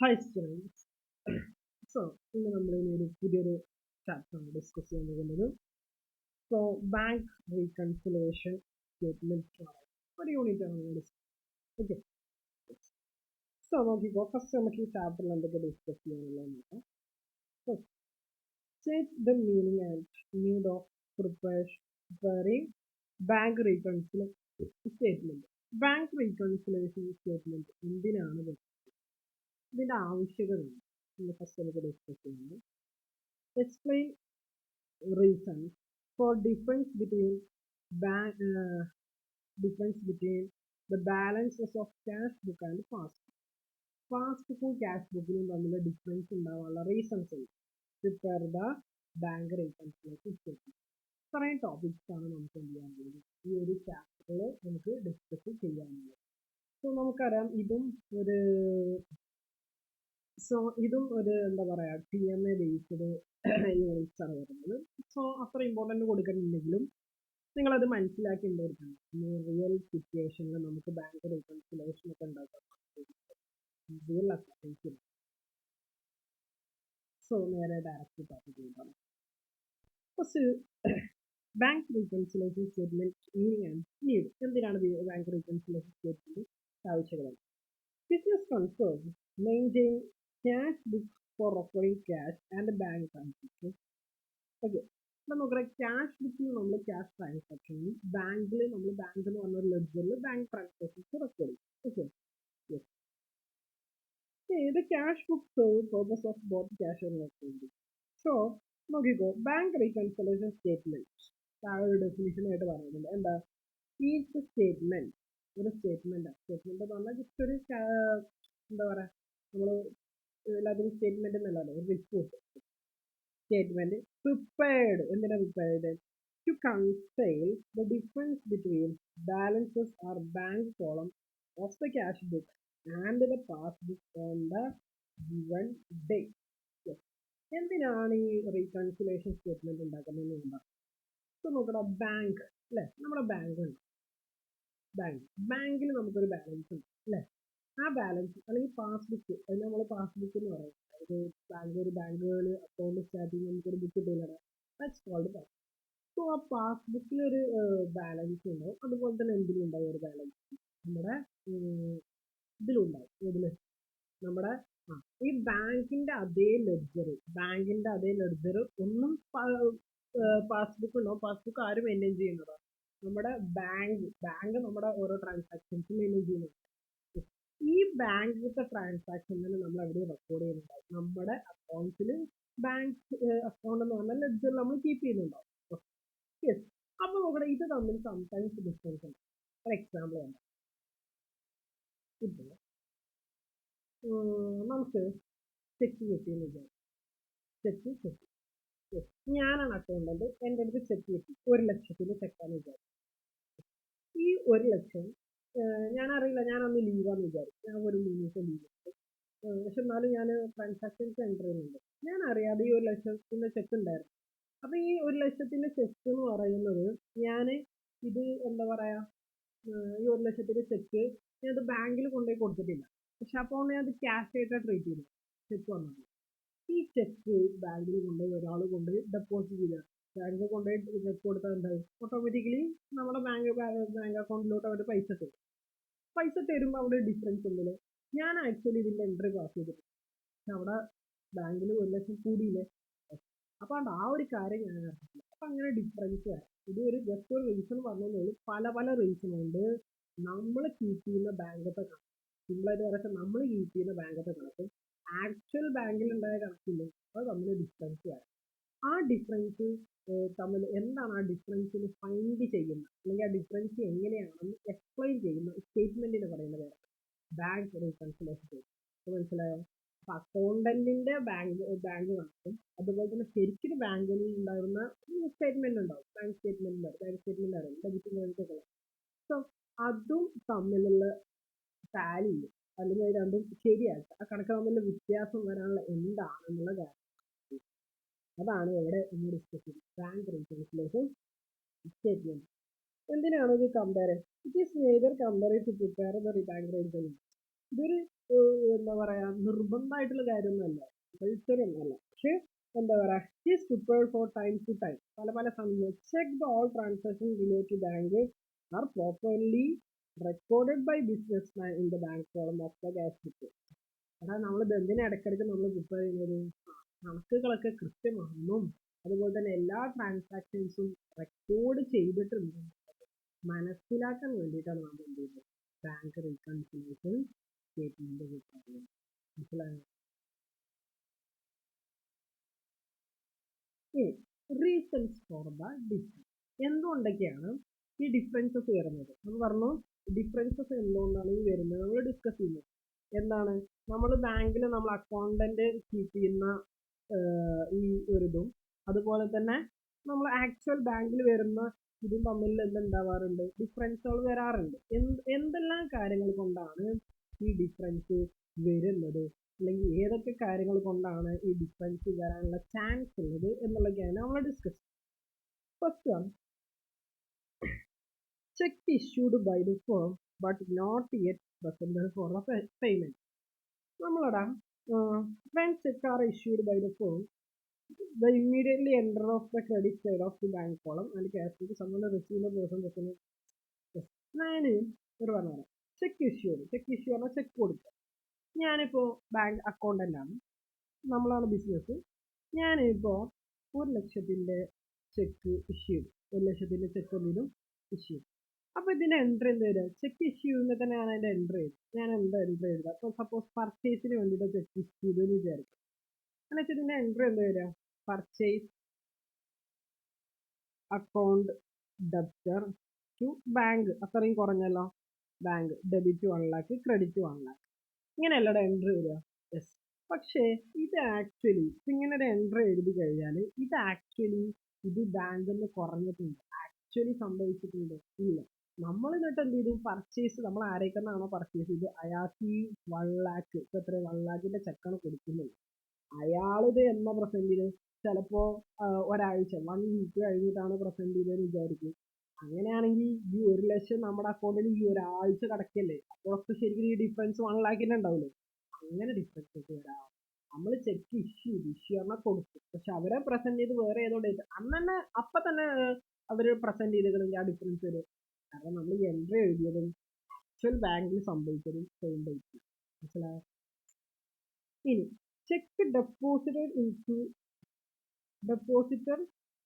Hi students. So, ഇന്ന് നമ്മൾ ഒരു പുതിയൊരു ചാപ്റ്റർ ആണ് ഡിസ്കസ് ചെയ്യാൻ പോകുന്നത്. സോ ബാങ്ക് റീകൺസിലേഷൻ സ്റ്റേറ്റ്മെന്റ് ഒരു യൂണിറ്റ് ആണ്. ഓക്കെ, സോ നോക്കിക്കോ. ഫസ്റ്റ് നമുക്ക് ഈ ചാപ്റ്ററിൽ എന്തൊക്കെ ഡിസ്കസ് ചെയ്യാനുള്ളത് നോക്കാം. State the meaning and need of preparing bank reconciliation statement. Bank reconciliation statement എന്തിനാണ് വരുന്നത്, ഇതിന്റെ ആവശ്യകത ഫസ്റ്റ് നമുക്ക് ഡിസ്കസ് ചെയ്യുന്നത്. Explain reasons for difference between the balances of cash book and passbook. പാസ്ബുക്കും ക്യാഷ് ബുക്കിലും തമ്മിൽ ഡിഫറൻസ് ഉണ്ടാവാനുള്ള റീസൺസ് ഉണ്ട്. Prepare the bank reconciliation statement. ഇത്രയും ടോപ്പിക്സ് ആണ് നമുക്ക് എന്ത് ചെയ്യാൻ പോകുന്നത് ഈ ഒരു ചാപ്റ്ററിൽ നമുക്ക് ഡിസ്കസ് ചെയ്യാനുള്ളത്. സോ നമുക്കറിയാം ഇതും ഒരു എന്താ പറയാ TMA ബേസ്ഡ് യൂണിറ്റ്സ് ആണ് വരുന്നത്. സോ അത്ര ഇമ്പോർട്ടൻറ്റ് കൊടുക്കുന്നുണ്ടെങ്കിലും നിങ്ങളത് മനസ്സിലാക്കേണ്ടിയിരിക്കണം. റിയൽ സിറ്റുവേഷനിൽ നമുക്ക് ബാങ്ക് റീകൺസിലേഷൻ ഒക്കെ ഉണ്ടാക്കാം. റിയൽ അക്കൗണ്ട്സിൽ. സോ നേരെ ഡയറക്റ്റ് ടോപ്പിക് ചെയ്താണ്. First bank reconciliation statement meaning and need. എന്തിനാണ് ബാങ്ക് റീകൺസിലേഷൻ സ്റ്റേറ്റ്മെന്റ് ആവശ്യകത? Business concern maintain cash book for recording cash and bank transaction. Okay, നമുക്കറിയാം ക്യാഷ് ബുക്കിൽ നമ്മൾ ക്യാഷ് ട്രാൻസാക്ഷനും ബാങ്കിൽ നമ്മൾ ബാങ്ക് എന്ന് പറഞ്ഞ ലെഡ്ജറിൽ ബാങ്ക് ട്രാൻസാക്ഷൻസ് റെക്കോർഡ് ചെയ്യും. Okay, the cash book serves purpose of both cash and recording. So നോക്കിക്കോ, ബാങ്ക് റീകൺസിലേഷൻ സ്റ്റേറ്റ്മെന്റ് താഴെ ഡെഫിനിഷൻ ആയിട്ട് പറയുന്നുണ്ട്. എന്താ ഈച്ച് സ്റ്റേറ്റ്മെന്റ്, ഒരു സ്റ്റേറ്റ്മെന്റ് എന്ന് പറഞ്ഞാൽ ജസ്റ്റ് ഒരു എന്താ പറയാ, നമ്മൾ എല്ലാത്തിനും സ്റ്റേറ്റ്മെന്റ് എന്നല്ലാതെ ഒരു റിപ്പോർട്ട് സ്റ്റേറ്റ്മെന്റ് പ്രിപ്പയർഡ്. എന്തിനാ prepared? To reconcile the difference between balances or bank column of the cash book and the passbook on the given day. എന്തിനാണ് ഈ റീകൺസിലേഷൻ സ്റ്റേറ്റ്മെന്റ് ഉണ്ടാക്കുന്നത് എന്ന് പറയാം. ഇപ്പൊ നോക്കണം, ബാങ്ക് അല്ലെ, നമ്മുടെ ബാങ്ക് ഉണ്ട്. ബാങ്കിൽ നമുക്കൊരു ബാലൻസ് ഉണ്ട് അല്ലെ. ആ ബാലൻസ് അല്ലെങ്കിൽ പാസ്ബുക്ക്, അതിന് നമ്മൾ പാസ്ബുക്ക് എന്ന് പറയും. അതായത് ഒരു ബാങ്കുകൾ അക്കൗണ്ട് സ്റ്റാർട്ട് ചെയ്യുമ്പോൾ നമുക്കൊരു ബുക്ക് കിട്ടില്ല, ദാറ്റ്സ് കോൾഡ് പാസ്. സോ ആ പാസ്ബുക്കിൽ ഒരു ബാലൻസ് ഉണ്ടാവും. അതുപോലെ തന്നെ എന്തിലും ഉണ്ടാവും ഒരു ബാലൻസ്, നമ്മുടെ ഇതിലുണ്ടാവും. ഇതില് നമ്മുടെ ഈ ബാങ്കിന്റെ അതേ ലെഡ്ജർ ഒന്നും പാസ്ബുക്ക് ഉണ്ടാവും. പാസ്ബുക്ക് ആര് മെയിൻറ്റെയിൻ ചെയ്യുന്നതാണ്? നമ്മുടെ ബാങ്ക് നമ്മുടെ ഓരോ ട്രാൻസാക്ഷൻസും മെയിൻറ്റെയിൻ ചെയ്യുന്നത്. ഈ ബാങ്കിലത്തെ ട്രാൻസാക്ഷനിൽ നമ്മൾ എവിടെ റെക്കോർഡ് ചെയ്യുന്നുണ്ടാവും? നമ്മുടെ അക്കൗണ്ട്സിൽ ബാങ്ക് അക്കൗണ്ട് എന്ന് പറഞ്ഞാൽ ലെഡ്ജറിൽ നമ്മൾ കീപ്പ് ചെയ്യുന്നുണ്ടാവും. യെസ്. അപ്പൊ നോക്കട്ടെ, ഇത് തമ്മിൽ സംടൈംസ് ഡിഫറൻസ് ഉണ്ട്. ഫോർ എക്സാമ്പിൾ ആണ്, ഇപ്പോൾ നമുക്ക് ചെക്ക് കിട്ടിയെന്ന് വിചാരിക്കും. ചെക്ക് കിട്ടി, ഞാനാണ് അക്കൗണ്ടന്റ്, എൻ്റെ അടുത്ത് ചെക്ക് കിട്ടി 1,00,000 ചെക്കാന്ന് വിചാരിക്കും. ഈ 1,00,000 ഞാനറിയില്ല, ഞാനന്ന് ലീവാന്ന് വിചാരിക്കും. ഞാൻ ഒരു 3 ദിവസം ലീവ് എടുത്തു. പക്ഷെ എന്നാലും ഞാൻ ട്രാൻസാക്ഷൻസ് എൻ്റർ ചെയ്യുന്നുണ്ട്. ഞാൻ അറിയാതെ ഈ 1,00,000 ചെക്ക് ഉണ്ടായിരുന്നു. അപ്പൊ ഈ 1,00,000 ചെക്ക് എന്ന് പറയുന്നത് ഞാൻ ഇത് എന്താ പറയാ, ഈ 1,00,000 ചെക്ക് ഞാനത് ബാങ്കിൽ കൊണ്ടുപോയി കൊടുത്തിട്ടില്ല. പക്ഷെ അപ്പോൾ ഞാൻ അത് ക്യാഷ് ആയിട്ടാണ് ട്രീറ്റ് ചെയ്തത്. ചെക്ക് വന്നത്, ഈ ചെക്ക് ബാങ്കിൽ കൊണ്ടുപോയി ഒരാൾ കൊണ്ടുപോയി ഡെപ്പോസിറ്റ് ചെയ്ത, ബാങ്കിൽ കൊണ്ടുപോയി ചെക്ക് കൊടുത്താൽ എന്തായി? ഓട്ടോമാറ്റിക്കലി നമ്മുടെ ബാങ്ക് അക്കൗണ്ടിലോട്ട് അവർ പൈസ തരുമ്പോൾ അവിടെ ഡിഫറൻസ് ഉണ്ടല്ലോ. ഞാൻ ആക്ച്വലി ഇതിന്റെ എൻട്രി പാസ് ചെയ്തിട്ടുണ്ട്, പക്ഷെ അവിടെ ബാങ്കിൽ 1,00,000 കൂടിയില്ലേ. അപ്പൊ ആ ഒരു കാര്യം ഞാൻ അറിഞ്ഞില്ല. അപ്പൊ അങ്ങനെ ഡിഫറൻസ് വരാം. ഇത് ഒരു ജസ്റ്റ് ഒരു റീസൺ പറഞ്ഞതേ. പല റീസൺ കൊണ്ട് നമ്മൾ കീപ്പ് ചെയ്യുന്ന ബാങ്കത്തെ കണക്ക്, സിമ്പിളായിട്ട് പറയാം, നമ്മൾ കീപ്പ് ചെയ്യുന്ന ബാങ്കത്തെ കണക്ക് ആക്ച്വൽ ബാങ്കിൽ ഉണ്ടായ കണക്കില്ല, അത് തമ്മിൽ ഡിഫറൻസ് വരാം. ആ ഡിഫറൻസ് തമ്മിൽ എന്താണ് ആ ഡിഫറൻസിന് ഫൈൻഡ് ചെയ്യുന്ന, അല്ലെങ്കിൽ ആ ഡിഫറൻസ് എങ്ങനെയാണെന്ന് എക്സ്പ്ലെയിൻ ചെയ്യുന്ന സ്റ്റേറ്റ്മെന്റിന് പറയുന്ന പേരാണ് ബാങ്ക് റീകൺസിലേഷൻ സ്റ്റേറ്റ്മെന്റ്. മനസ്സിലായോ? അപ്പൊ അക്കൗണ്ടന്റിന്റെ ബാങ്ക് കണക്കും അതുപോലെ തന്നെ ശരിക്കും ബാങ്കിൽ ഉണ്ടായിരുന്ന സ്റ്റേറ്റ്മെന്റ് ഉണ്ടാവും, ബാങ്ക് സ്റ്റേറ്റ്മെന്റ് അറിയാം, ഡെബിറ്റും ക്രെഡിറ്റും ഒക്കെ. സോ അതും തമ്മിലുള്ള ടാലി, അല്ലെങ്കിൽ അത് രണ്ടും ശരിയാക്കുക, ആ കണക്ക് തമ്മിലുള്ള വ്യത്യാസം വരാനുള്ള എന്താണെന്നുള്ള കാര്യം, അതാണ് ഇവിടെ നമ്മൾ ഡിസ്കസ് ചെയ്യുന്നത്. ബാങ്ക് റീകൺസിലേഷൻ സ്റ്റേറ്റ്മെന്റ് എന്തിനാണ് ഇത് compare? It is neither compare to prepare the bank reconciliation. ഇതൊരു എന്താ പറയാ നിർബന്ധമായിട്ടുള്ള കാര്യമൊന്നുമല്ല, കമ്പൽസറി ഒന്നുമല്ല. പക്ഷെ എന്താ പറയാ is prepared for time to time, പല പല സമയത്ത് cheque the all transaction related bank are properly recorded by business man in the bank column of the cash book. എടാ നമ്മൾ എന്തിനാ ഇടയ്ക്കിടയ്ക്ക് നമ്മൾ പ്രിപ്പയർ ചെയ്യുന്നത്? കണക്കുകളൊക്കെ കൃത്യമാണെന്നും അതുപോലെ തന്നെ എല്ലാ ട്രാൻസാക്ഷൻസും റെക്കോർഡ് ചെയ്തിട്ടുണ്ട് മനസ്സിലാക്കാൻ വേണ്ടിയിട്ടാണ് നമ്മൾ എന്ത് ചെയ്യുന്നത്, ബാങ്ക് റീകൺസിലേഷൻ സ്റ്റേറ്റ്മെന്റ് കിട്ടുന്നത്. മനസ്സിലായോ? റീസൺസ് ഫോർ ദ ഡിഫറൻസ്, എന്തുകൊണ്ടൊക്കെയാണ് ഈ ഡിഫറൻസസ് വരുന്നത് എന്ന് പറഞ്ഞു. ഡിഫറൻസസ് എന്തുകൊണ്ടാണ് ഈ വരുന്നത് നമ്മൾ ഡിസ്കസ് ചെയ്യുന്നത്. എന്താണ്, നമ്മൾ ബാങ്കിൽ നമ്മൾ അക്കൗണ്ടന്റ് കീപ്പ് ചെയ്യുന്ന ഈ ഒരു ഇതും അതുപോലെ തന്നെ നമ്മൾ ആക്ച്വൽ ബാങ്കിൽ വരുന്ന ഇതും തമ്മിൽ എന്തുണ്ടാവാറുണ്ട്, ഡിഫറൻസുകൾ വരാറുണ്ട്. എന്തെല്ലാം കാര്യങ്ങൾ കൊണ്ടാണ് ഈ ഡിഫറൻസ് വരുന്നത്, അല്ലെങ്കിൽ ഏതൊക്കെ കാര്യങ്ങൾ കൊണ്ടാണ് ഈ ഡിഫറൻസ് വരാനുള്ള ചാൻസ് ഉള്ളത് എന്നുള്ളതൊക്കെയാണ് നമ്മൾ discuss. First one, cheque issued by the firm but not yet presented for the payment. നമ്മളടാ when check are issued by the firm, the immediately enter of the credit side of the bank column and cash to someone receive the person receive. ഞാൻ ഒരു പറഞ്ഞ cheque issue പറഞ്ഞാൽ check കൊടുക്കുക. ഞാനിപ്പോൾ bank accountant ആണ്, നമ്മളാണ് business. ഞാനിപ്പോൾ 1,00,000 cheque issue, 1,00,000 check എന്തെങ്കിലും ഇഷ്യൂ. അപ്പോൾ ഇതിന്റെ എൻട്രി എന്ത് വരിക, ചെക്ക് ഇഷ്യൂ ചെയ്യുമ്പോൾ തന്നെ ഞാൻ അതിന്റെ എൻട്രി എഴുതും. ഞാൻ എന്താ എൻട്രി എഴുതുക, അപ്പോൾ സപ്പോസ് പർച്ചേസിന് വേണ്ടിയിട്ട് ചെക്ക് ഇഷ്യൂ ചെയ്തെന്ന് വിചാരിക്കും. എന്ന് വെച്ചാൽ ഇതിന്റെ എൻട്രി എന്താ വരിക, purchase account debtor to bank, അത്രയും കുറഞ്ഞല്ലോ, bank debit 1 lakh credit 1 lakh, ഇങ്ങനെയല്ലടെ എൻട്രി വരിക. യെസ്. പക്ഷേ ഇത് ആക്ച്വലി ഇങ്ങനെ ഒരു എൻട്രി എഴുതി കഴിഞ്ഞാൽ ഇത് ആക്ച്വലി ഇത് ബാങ്കിൽ നിന്ന് കുറഞ്ഞിട്ടുണ്ട്, ആക്ച്വലി സംഭവിച്ചിട്ടുണ്ട് ഇല്ല. നമ്മൾ എന്നിട്ട് എന്ത് ചെയ്തു, പർച്ചേസ് നമ്മൾ ആരേക്കെന്നാണോ പർച്ചേസ് ചെയ്ത് അയാൾക്ക് 1 lakh, ഇപ്പൊ എത്ര 1 lakh ചെക്കാണ് കൊടുക്കുന്നത്. അയാളിത് എന്നാ പ്രസന്റ് ചെയ്ത്, ചിലപ്പോ ഒരാഴ്ച 1 week കഴിഞ്ഞിട്ടാണ് പ്രസന്റ് ചെയ്തതെന്ന് വിചാരിക്കും. അങ്ങനെയാണെങ്കിൽ ഈ 1,00,000 നമ്മുടെ അക്കൗണ്ടിൽ ഈ ഒരാഴ്ച കിടക്കല്ലേ, അപ്പോഴൊക്കെ ശരിക്കും ഈ ഡിഫറൻസ് 1 lakh ഉണ്ടാവില്ലേ. അങ്ങനെ ഡിഫറൻസ് വരാം. നമ്മൾ ചെക്ക് ഇഷ്യൂ പറഞ്ഞാൽ കൊടുത്തു, പക്ഷെ അവരെ പ്രസന്റ് ചെയ്ത് വേറെ ഏതോ ഡേറ്റ് അന്ന് തന്നെ അപ്പൊ തന്നെ അവര് പ്രസന്റ് ചെയ്തിട്ടുണ്ടെങ്കിൽ ആ ഡിഫറൻസ് വരും. കാരണം നമ്മൾ എൻട്രി എഴുതിയതും ആക്ച്വൽ ബാങ്കിൽ സംഭവിച്ചതും സെയിം ഡേറ്റ്. മനസ്സിലായോ? ഇനി check depositor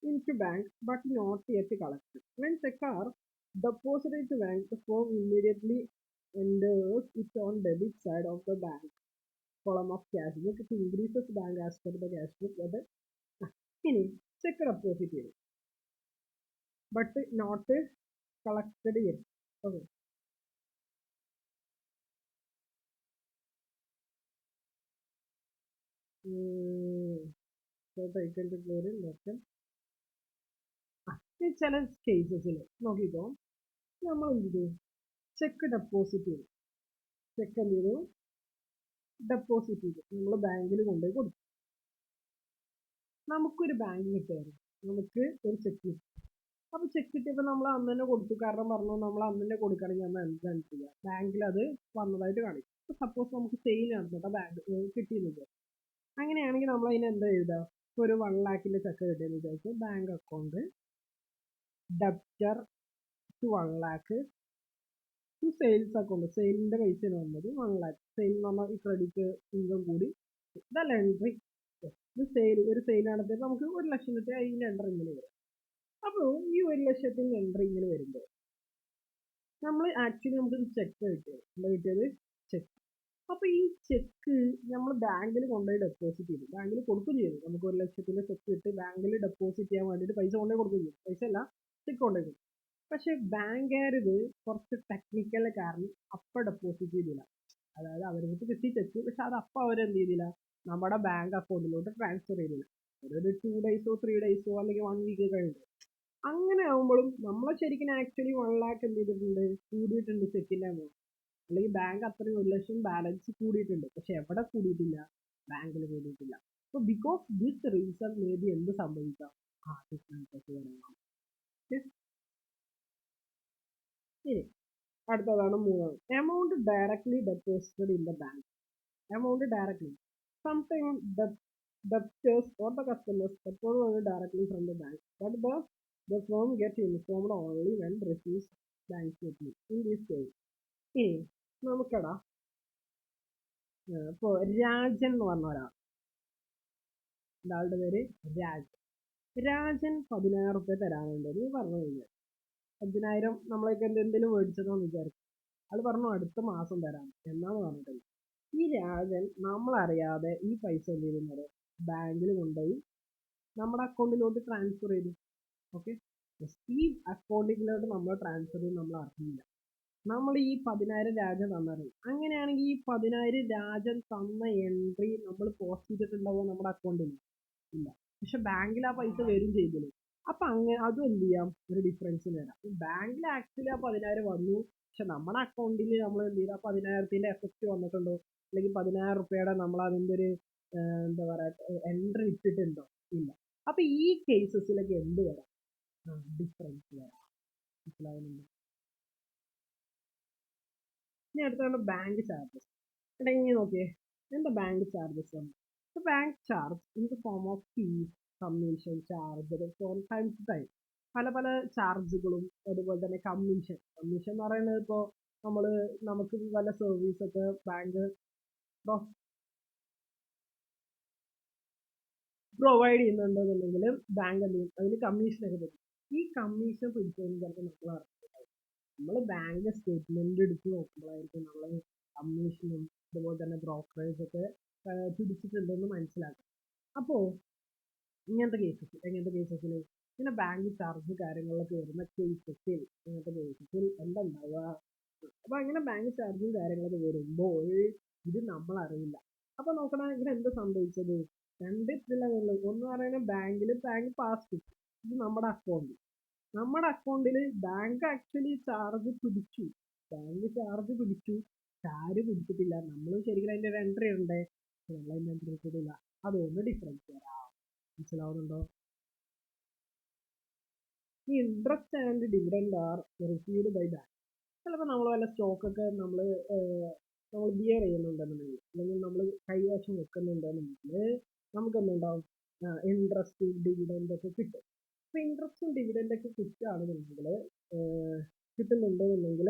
into bank but not yet collected. When check are deposited to bank, the firm immediately enters it on debit side of the bank column of cash book. It increases bank as per the cash book. ഇനി cheque deposit ചെയ്തു but not collected yet. Okay, ചില കേസസിൽ നോക്കിക്കോ, നമ്മൾ എന്ത് ചെയ്തു, check deposit ചെയ്തു, check എന്ത് ചെയ്തു, ഡെപ്പോസിറ്റ് ചെയ്തു, നമ്മൾ ബാങ്കിൽ കൊണ്ടുപോയി കൊടുത്തു. നമുക്കൊരു ബാങ്ക് കിട്ടുമായിരുന്നു, നമുക്ക് ഒരു ചെക്ക് കിട്ടും. അപ്പോൾ ചെക്ക് കിട്ടിയപ്പോൾ നമ്മൾ അന്ന് തന്നെ കൊടുത്തു, കാരണം പറഞ്ഞു നമ്മൾ അന്ന് തന്നെ കൊടുക്കുകയാണെങ്കിൽ നമ്മൾ എന്താണ് ചെയ്യുക, ബാങ്കിൽ അത് വന്നതായിട്ട് കാണിക്കും. ഇപ്പോൾ സപ്പോസ് നമുക്ക് സെയിൽ നടന്നിട്ട് ബാങ്ക് കിട്ടിയെന്ന്, അങ്ങനെയാണെങ്കിൽ നമ്മൾ അതിന് എന്താ എഴുതുക, ഒരു 1 lakh ചെക്ക് കിട്ടിയെന്ന് വിചാരിച്ചു, bank account debtor to 1 lakh to sales account, സെയിലിന്റെ പൈസയാണ് വന്നത് 1 lakh, സെയിൽ എന്ന് പറഞ്ഞാൽ ഈ ക്രെഡിറ്റ് ഇൻകം കൂടി, ഇതല്ല എൻട്രി. ഇത് സെയിൽ, ഒരു സെയിൽ നടത്തിയപ്പോൾ നമുക്ക് 1,00,000 കിട്ടി, അതിന്റെ എൻട്രി ഇങ്ങനെ വരും. അപ്പോൾ ഈ 1,00,000 എൻട്രി ഇങ്ങനെ വരുമ്പോൾ നമ്മൾ ആക്ച്വലി നമുക്ക് ചെക്ക് കിട്ടിയത്, എന്താ കിട്ടിയത്, ചെക്ക്. അപ്പോൾ ഈ ചെക്ക് നമ്മൾ ബാങ്കിൽ കൊണ്ടുപോയി ഡെപ്പോസിറ്റ് ചെയ്തു, ബാങ്കിൽ കൊടുക്കുകയും ചെയ്തു. നമുക്ക് 1,00,000 ചെക്ക് കിട്ടി, ബാങ്കിൽ ഡെപ്പോസിറ്റ് ചെയ്യാൻ വേണ്ടിയിട്ട് പൈസ കൊണ്ടുപോയി കൊടുക്കുകയും ചെയ്തു, പൈസ അല്ല ചെക്ക് കൊണ്ടുപോയി കൊടുക്കും. പക്ഷെ ബാങ്കുകാർ ഇത് കുറച്ച് ടെക്നിക്കൽ കാരണം അപ്പം ഡെപ്പോസിറ്റ് ചെയ്തില്ല. അതായത് അവർക്ക് കിട്ടി ചെക്ക്, പക്ഷെ അത് അപ്പം അവരെന്ത് ചെയ്തില്ല, നമ്മുടെ ബാങ്ക് അക്കൗണ്ടിലോട്ട് ട്രാൻസ്ഫർ ചെയ്തില്ല. ഒരു 2 days 3 days അല്ലെങ്കിൽ 1 week കഴിഞ്ഞു. അങ്ങനെ ആകുമ്പോഴും നമ്മൾ ശരിക്കും ആക്ച്വലി 1 lakh എന്ത് ചെയ്തിട്ടുണ്ട്, കൂടിയിട്ടുണ്ട് ചെക്കിന്റെ എമൗണ്ട്, അല്ലെങ്കിൽ ബാങ്ക് അത്രയും 1,00,000 ബാലൻസ് കൂടിയിട്ടുണ്ട്, പക്ഷെ എവിടെ കൂടിയിട്ടില്ല, ബാങ്കിൽ കൂടിയിട്ടില്ല. So because this reason may be എന്ത് സംഭവിക്കാം, ഡിഫറൻസസ് വരാം. ഇനി അടുത്തതാണ് മൂന്നാമത്, amount directly deposited in the bank. amount directly. Sometimes the debtors or the customers approve money directly from the bank, but the firm gets informed only when receives bank statement. In this case, ഇനി നമുക്കടാ ഇപ്പോൾ രാജൻ എന്ന് പറഞ്ഞ ഒരാളുടെ പേര് രാജൻ. രാജൻ 10,000 റുപ്യ തരാനുണ്ട് നീ പറഞ്ഞു കഴിഞ്ഞാൽ 10,000 നമ്മളൊക്കെ എന്തെങ്കിലും മേടിച്ചതോ വിചാരിക്കും. ആള് പറഞ്ഞു അടുത്ത മാസം തരാം എന്നാണ് പറഞ്ഞിട്ടുള്ളത്. ഈ രാജൻ നമ്മളറിയാതെ ഈ പൈസ എന്ത് ചെയ്യുന്നത് ബാങ്കിൽ കൊണ്ടുപോയി നമ്മുടെ അക്കൗണ്ടിലോട്ട് ട്രാൻസ്ഫർ ചെയ്തു. ഓക്കെ, ഈ അക്കൗണ്ടിലോട്ട് നമ്മൾ ട്രാൻസ്ഫർ ചെയ്ത് നമ്മൾ അറിയില്ല. നമ്മൾ ഈ 10,000 രാജൻ തന്നത്. അങ്ങനെയാണെങ്കിൽ ഈ 10,000 രാജൻ തന്ന എൻട്രി നമ്മൾ പോസ്റ്റ് ചെയ്തിട്ടുണ്ടാവോ നമ്മുടെ അക്കൗണ്ടിൽ? ഇല്ല. പക്ഷെ ബാങ്കിൽ ആ പൈസ വരും ചെയ്തില്ലേ? അപ്പൊ അങ്ങനെ അതും എന്ത് ചെയ്യാം, ഒരു ഡിഫറൻസ് വരാം. ബാങ്കിൽ ആക്ച്വലി ആ 10,000 വന്നു, പക്ഷെ നമ്മുടെ അക്കൗണ്ടിൽ നമ്മൾ എന്ത് ചെയ്യും, ആ 10,000ത്തിന്റെ എഫക്റ്റ് വന്നിട്ടുണ്ടോ, അല്ലെങ്കിൽ 10,000 റുപ്യയുടെ നമ്മൾ അതിന്റെ ഒരു എന്താ പറയാ എൻട്രി ഇട്ടിട്ടുണ്ടോ? ഇല്ല. അപ്പൊ ഈ കേസസിലൊക്കെ എന്ത് വരാം, ഡിഫറൻസ് വരാം. മനസ്സിലാവുന്നുണ്ട്? ഇനി അടുത്താണ് ബാങ്ക് ചാർജസ്. ഇടങ്ങി നോക്കിയേ, എന്താ bank charges? Bank charge in the form of fees, commission, charge from time to time. പല പല ചാർജുകളും അതുപോലെ തന്നെ കമ്മീഷൻ. കമ്മീഷൻ എന്ന് പറയുന്നത് ഇപ്പോൾ നമുക്ക് വല്ല സർവീസ് ഒക്കെ ബാങ്ക് പ്രൊവൈഡ് ചെയ്യുന്നുണ്ടെന്നുണ്ടെങ്കിൽ ബാങ്ക് എന്ത് ചെയ്യും, അതിന് കമ്മീഷനൊക്കെ തരും. ഈ കമ്മീഷൻ പിടിച്ചതിന് ചിലപ്പോൾ നമ്മൾ ബാങ്ക് സ്റ്റേറ്റ്മെന്റ് എടുത്ത് നോക്കുമ്പോഴായിരിക്കും നമ്മൾ കമ്മീഷനും അതുപോലെ തന്നെ ബ്രോക്കറേജ് ഒക്കെ പിടിച്ചിട്ടുണ്ടെന്ന് മനസ്സിലാക്കാം. അപ്പോൾ എങ്ങനത്തെ കേസസിൽ ഇങ്ങനെ ബാങ്ക് ചാർജ് കാര്യങ്ങളൊക്കെ വരുന്ന കേസസിൽ എന്താ ഉണ്ടാവുക? അപ്പൊ അങ്ങനെ ബാങ്ക് ചാർജും കാര്യങ്ങളൊക്കെ വരുമ്പോൾ ഇത് നമ്മൾ അറിയില്ല. അപ്പൊ നോക്കണം, ഇവിടെ എന്ത് സംഭവിച്ചത്? രണ്ട് ഇതിലുള്ളത്. ഒന്ന് പറയുന്നത് ബാങ്ക് പാസ്, ഇത് നമ്മുടെ അക്കൗണ്ടിൽ ബാങ്ക് ആക്ച്വലി ചാർജ് പിടിച്ചു. ആര് പിടിച്ചിട്ടില്ല, നമ്മൾ ശരിക്കും അതിന്റെ ഒരു എൻട്രി ഉണ്ട്, നമ്മൾ അതിന്റെ എൻട്രി ഇട്ടിട്ടില്ല. അതൊന്ന് ഡിഫറൻസ് വരാം. മനസ്സിലാവുന്നുണ്ടോ? ഈ interest and dividend are received by bank. ചിലപ്പോൾ നമ്മൾ വല്ല സ്റ്റോക്കൊക്കെ നമ്മൾ ബിയർ ചെയ്യുന്നുണ്ടെന്നുണ്ടെങ്കിൽ, അല്ലെങ്കിൽ നമ്മൾ കൈവശം വെക്കുന്നുണ്ടെന്നുണ്ടെങ്കിൽ നമുക്ക് എന്തുണ്ടാവും, ഇൻട്രസ്റ്റ് ഡിവിഡൻഡ് ഒക്കെ കിട്ടും. അപ്പൊ ഇൻട്രസ്റ്റും ഡിവിഡൻഡ് ഒക്കെ കിട്ടുന്നുണ്ടെന്നുണ്ടെങ്കിൽ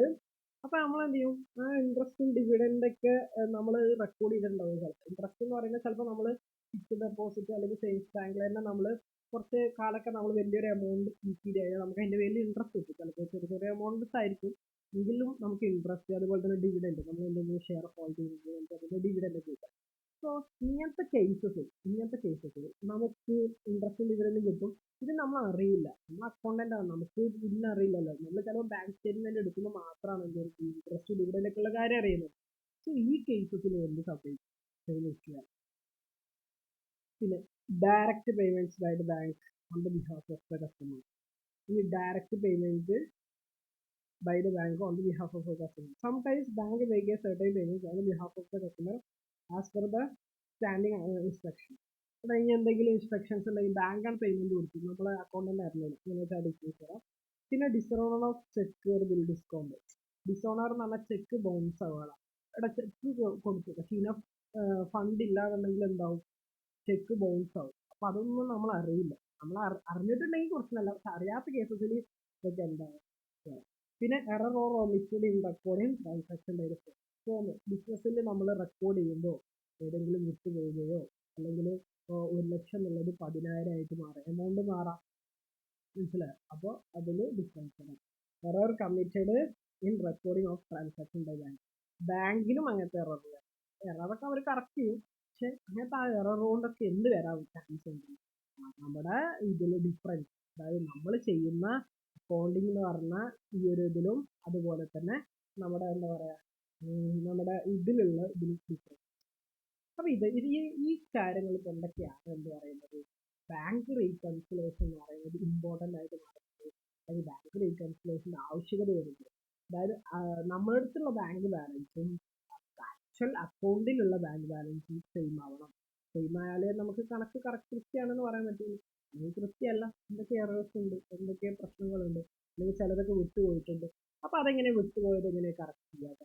അപ്പൊ നമ്മൾ എന്ത് ചെയ്യും, ആ ഇൻട്രസ്റ്റും ഡിവിഡൻഡ് ഒക്കെ നമ്മൾ റെക്കോർഡ് ചെയ്തിട്ടുണ്ടാവും. ചിലപ്പോൾ ഇൻട്രസ്റ്റ് എന്ന് പറയുന്നത് ചിലപ്പോൾ നമ്മൾ ഫിക്സ്ഡ് ഡെപ്പോസിറ്റ് അല്ലെങ്കിൽ സേവിങ്സ് ബാങ്കിൽ തന്നെ നമ്മൾ കുറച്ച് കാലൊക്കെ നമ്മൾ വലിയൊരു എമൗണ്ട് കീപ്പ് ചെയ്ത് കഴിഞ്ഞാൽ നമുക്ക് അതിന്റെ വലിയ ഇൻട്രസ്റ്റ് കിട്ടും. ചിലപ്പോൾ ചെറിയ എമൗണ്ട്സ് ആയിരിക്കും, എങ്കിലും നമുക്ക് ഇൻട്രസ്റ്റ് അതുപോലെ തന്നെ ഡിവിഡൻഡ്, നമ്മൾ എന്തെങ്കിലും ഷെയർ ഹോൾഡ് ചെയ്യുന്നത് നമുക്ക് അതിന്റെ ഡിവിഡൻഡ് ഒക്കെ കിട്ടും. സോ ഇങ്ങനത്തെ കേസസിൽ നമുക്ക് ഇൻട്രസ്റ്റും ഡിവിഡൻഡും കിട്ടും. ഇത് നമ്മൾ അറിയില്ല, നമ്മൾ അക്കൗണ്ടന്റ് ആണ്, നമുക്ക് ഇതിന് അറിയില്ലല്ലോ. നമ്മൾ ചിലപ്പോൾ ബാങ്ക് സ്റ്റേറ്റ്മെന്റ് എടുക്കുമ്പോൾ മാത്രമാണ് ഇൻട്രസ്റ്റ് ഡിവിഡൻഡ് ഒക്കെ ഉള്ള കാര്യം അറിയുന്നത്. സോ ഈ കേസസിൽ എന്ത് സംഭവിക്കും? പിന്നെ direct payments by the bank on the behalf of the customer. ഈ direct payment by the bank on the behalf of the customer. Sometimes bank may get certain payments on the behalf of the customer as per the standing instruction. ഇവിടെ ഇനി എന്തെങ്കിലും instructions ഉണ്ടെങ്കിൽ ബാങ്കാണ് payment കൊടുക്കും, നമ്മളെ അക്കൗണ്ടിൽ അറിഞ്ഞത് ഇങ്ങനെ ഡിസ്കസ് ചെയ്യാം. പിന്നെ ഡിസോണർ ഓഫ് ചെക്ക് ഒരു ബിൽ ഡിസ്കൗണ്ട്. ഡിസോണർ എന്ന് പറഞ്ഞാൽ ചെക്ക് ബൗൺസ് ആവുക. ഇവിടെ ചെക്ക് കൊടുത്തു പക്ഷെ ഇനഫ് ഫണ്ട് ഇല്ലാന്നുണ്ടെങ്കിൽ എന്താവും, ചെക്ക് ബൗൺസ് ആവും. അപ്പൊ അതൊന്നും നമ്മൾ അറിയില്ല. നമ്മൾ അറിഞ്ഞിട്ടുണ്ടെങ്കിൽ കുറച്ചല്ല, പക്ഷെ അറിയാത്ത കേസസിൽ ഇതൊക്കെ എന്താവും. പിന്നെ error or omitted in recording transaction direct. So ബിസിനസ്സിൽ നമ്മൾ റെക്കോർഡ് ചെയ്യുമ്പോൾ ഏതെങ്കിലും വിട്ടു പോവുകയോ അല്ലെങ്കിൽ 1,00,000 എന്നുള്ളത് 10,000 ആയിട്ട് മാറാം, എമൗണ്ട് മാറാം. മനസ്സിലായോ? അപ്പോൾ അതിൽ ഡിഫറൻസ് ആണ്. Error committed in recording of transaction by bank. ബാങ്കിലും അങ്ങനത്തെ എററില്ല. എററൊക്കെ അവർ കറക്റ്റ് ചെയ്യും, പക്ഷെ അങ്ങനത്തെ ആ എറർ കൊണ്ടൊക്കെ എന്ത് വരാൻ ചാൻസ് ഉണ്ട്? നമ്മുടെ ഇതിൽ ഡിഫറൻസ്, അതായത് നമ്മൾ ചെയ്യുന്ന അക്കൗണ്ടിങ് എന്ന് പറഞ്ഞ ഈ ഒരു ഇതിലും അതുപോലെ തന്നെ നമ്മുടെ എന്താ പറയാ നമ്മുടെ ഇതിലുള്ള ഡിഫറൻസ്. അപ്പൊ ഈ കാര്യങ്ങൾ എന്തൊക്കെയാണ് എന്ന് പറയുന്നത്, ബാങ്ക് റീകൺസിലേഷൻ എന്ന് പറയുന്നത് ഇമ്പോർട്ടന്റ് ആയിട്ട് മാറുന്നത്. അതായത് ബാങ്ക് റീകൺസിലേഷന്റെ ആവശ്യകത വരുന്നത്, അതായത് നമ്മുടെ അടുത്തുള്ള ബാങ്ക് ബാലൻസും ആക്ച്വൽ അക്കൗണ്ടിലുള്ള ബാങ്ക് ബാലൻസും സെയിം ആവണം. സെയിം ആയാലേ നമുക്ക് കണക്ക് കൃത്യമാണെന്ന് പറയാൻ പറ്റുള്ളൂ. അല്ലെങ്കിൽ കൃത്യമല്ല, എന്തൊക്കെ എറേഴ്സ് ഉണ്ട്, എന്തൊക്കെ പ്രശ്നങ്ങളുണ്ട്, അല്ലെങ്കിൽ ചിലതൊക്കെ വിട്ടുപോയിട്ടുണ്ട്. അപ്പൊ അതെങ്ങനെ വിട്ടുപോയത് എങ്ങനെ കറക്റ്റ് ചെയ്യാൻ?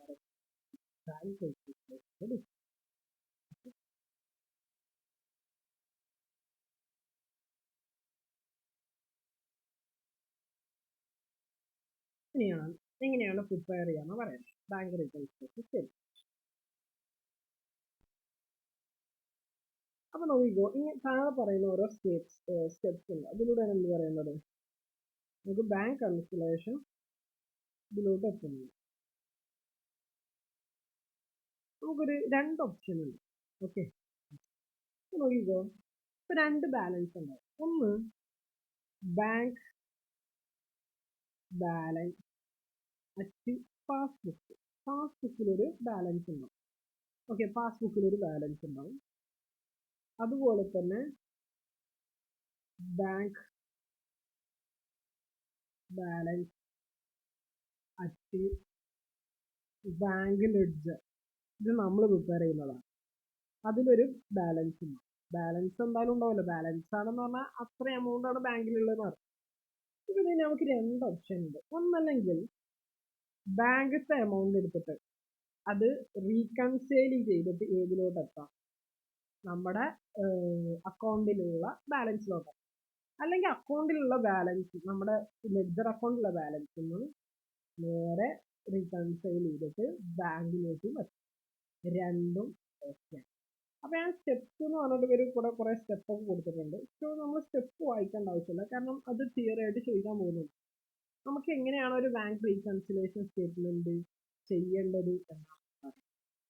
എങ്ങനെയാണ് പ്രിപ്പയർ ചെയ്യാന്ന് പറയുന്നത്. Bank reconciliation statement. അപ്പൊ നോക്കിക്കോ, ഇങ്ങനെ താഴെ പറയുന്ന ഓരോ സ്റ്റെപ്സ് ഉണ്ട്. അതിലൂടെയാണ് എന്ത് പറയുന്നത്, നമുക്ക് ബാങ്ക് കൺസിലേഷൻ ഇതിലോട്ട് എത്തുന്നത്. നമുക്കൊരു 2 ഓപ്ഷൻ ഉണ്ട്. ഓക്കെ, നോക്കിക്കോ, ഇപ്പൊ 2 ബാലൻസ് ഉണ്ടാവും. ഒന്ന് ബാങ്ക് ബാലൻസ് അറ്റ് പാസ്ബുക്ക്. പാസ്ബുക്കിലൊരു ബാലൻസ് ഉണ്ടാവും. ഓക്കെ, പാസ്ബുക്കിലൊരു ബാലൻസ് ഉണ്ടാവും. അതുപോലെ തന്നെ bank balance at bank ledger. ഇത് നമ്മൾ പ്രിപ്പയർ ചെയ്യുന്നതാണ്. അതിലൊരു ബാലൻസ് ഉണ്ടാവും. ബാലൻസ് എന്തായാലും ഉണ്ടാവില്ല. ബാലൻസ് ആണെന്ന് പറഞ്ഞാൽ അത്ര എമൗണ്ട് ആണ് ബാങ്കിലുള്ളതെന്ന് പറയും. ഇതിന് നമുക്ക് 2 ഓപ്ഷൻ ഉണ്ട്. ഒന്നല്ലെങ്കിൽ ബാങ്കിത്തെ എമൗണ്ട് എടുത്തിട്ട് അത് റീകൺസൈൽ ചെയ്തിട്ട് ഏതിലോട്ട് എത്താം, നമ്മുടെ അക്കൗണ്ടിലുള്ള ബാലൻസിലോട്ട്. അല്ലെങ്കിൽ അക്കൗണ്ടിലുള്ള ബാലൻസ്, നമ്മുടെ ലെഡ്ജർ അക്കൗണ്ടിലുള്ള ബാലൻസിൽ നിന്ന് നേരെ റീകൺസൈൽ ചെയ്തിട്ട് ബാങ്കിലേക്കും എത്താം. 2ഉം ഓക്കെ. അപ്പൊ ഞാൻ സ്റ്റെപ്സ് എന്ന് പറഞ്ഞിട്ട് കുറെ സ്റ്റെപ്പ് ഒക്കെ കൊടുത്തിട്ടുണ്ട്. സോ നമ്മൾ സ്റ്റെപ്പ് വായിക്കേണ്ട ആവശ്യമില്ല, കാരണം അത് തിയറി ആയിട്ട് ചോദിക്കാൻ പോകുന്നുണ്ട്. നമുക്ക് എങ്ങനെയാണ് ഒരു ബാങ്ക് റീകൺസിലേഷൻ സ്റ്റേറ്റ്മെന്റ് ചെയ്യേണ്ടത് എന്നാണ്.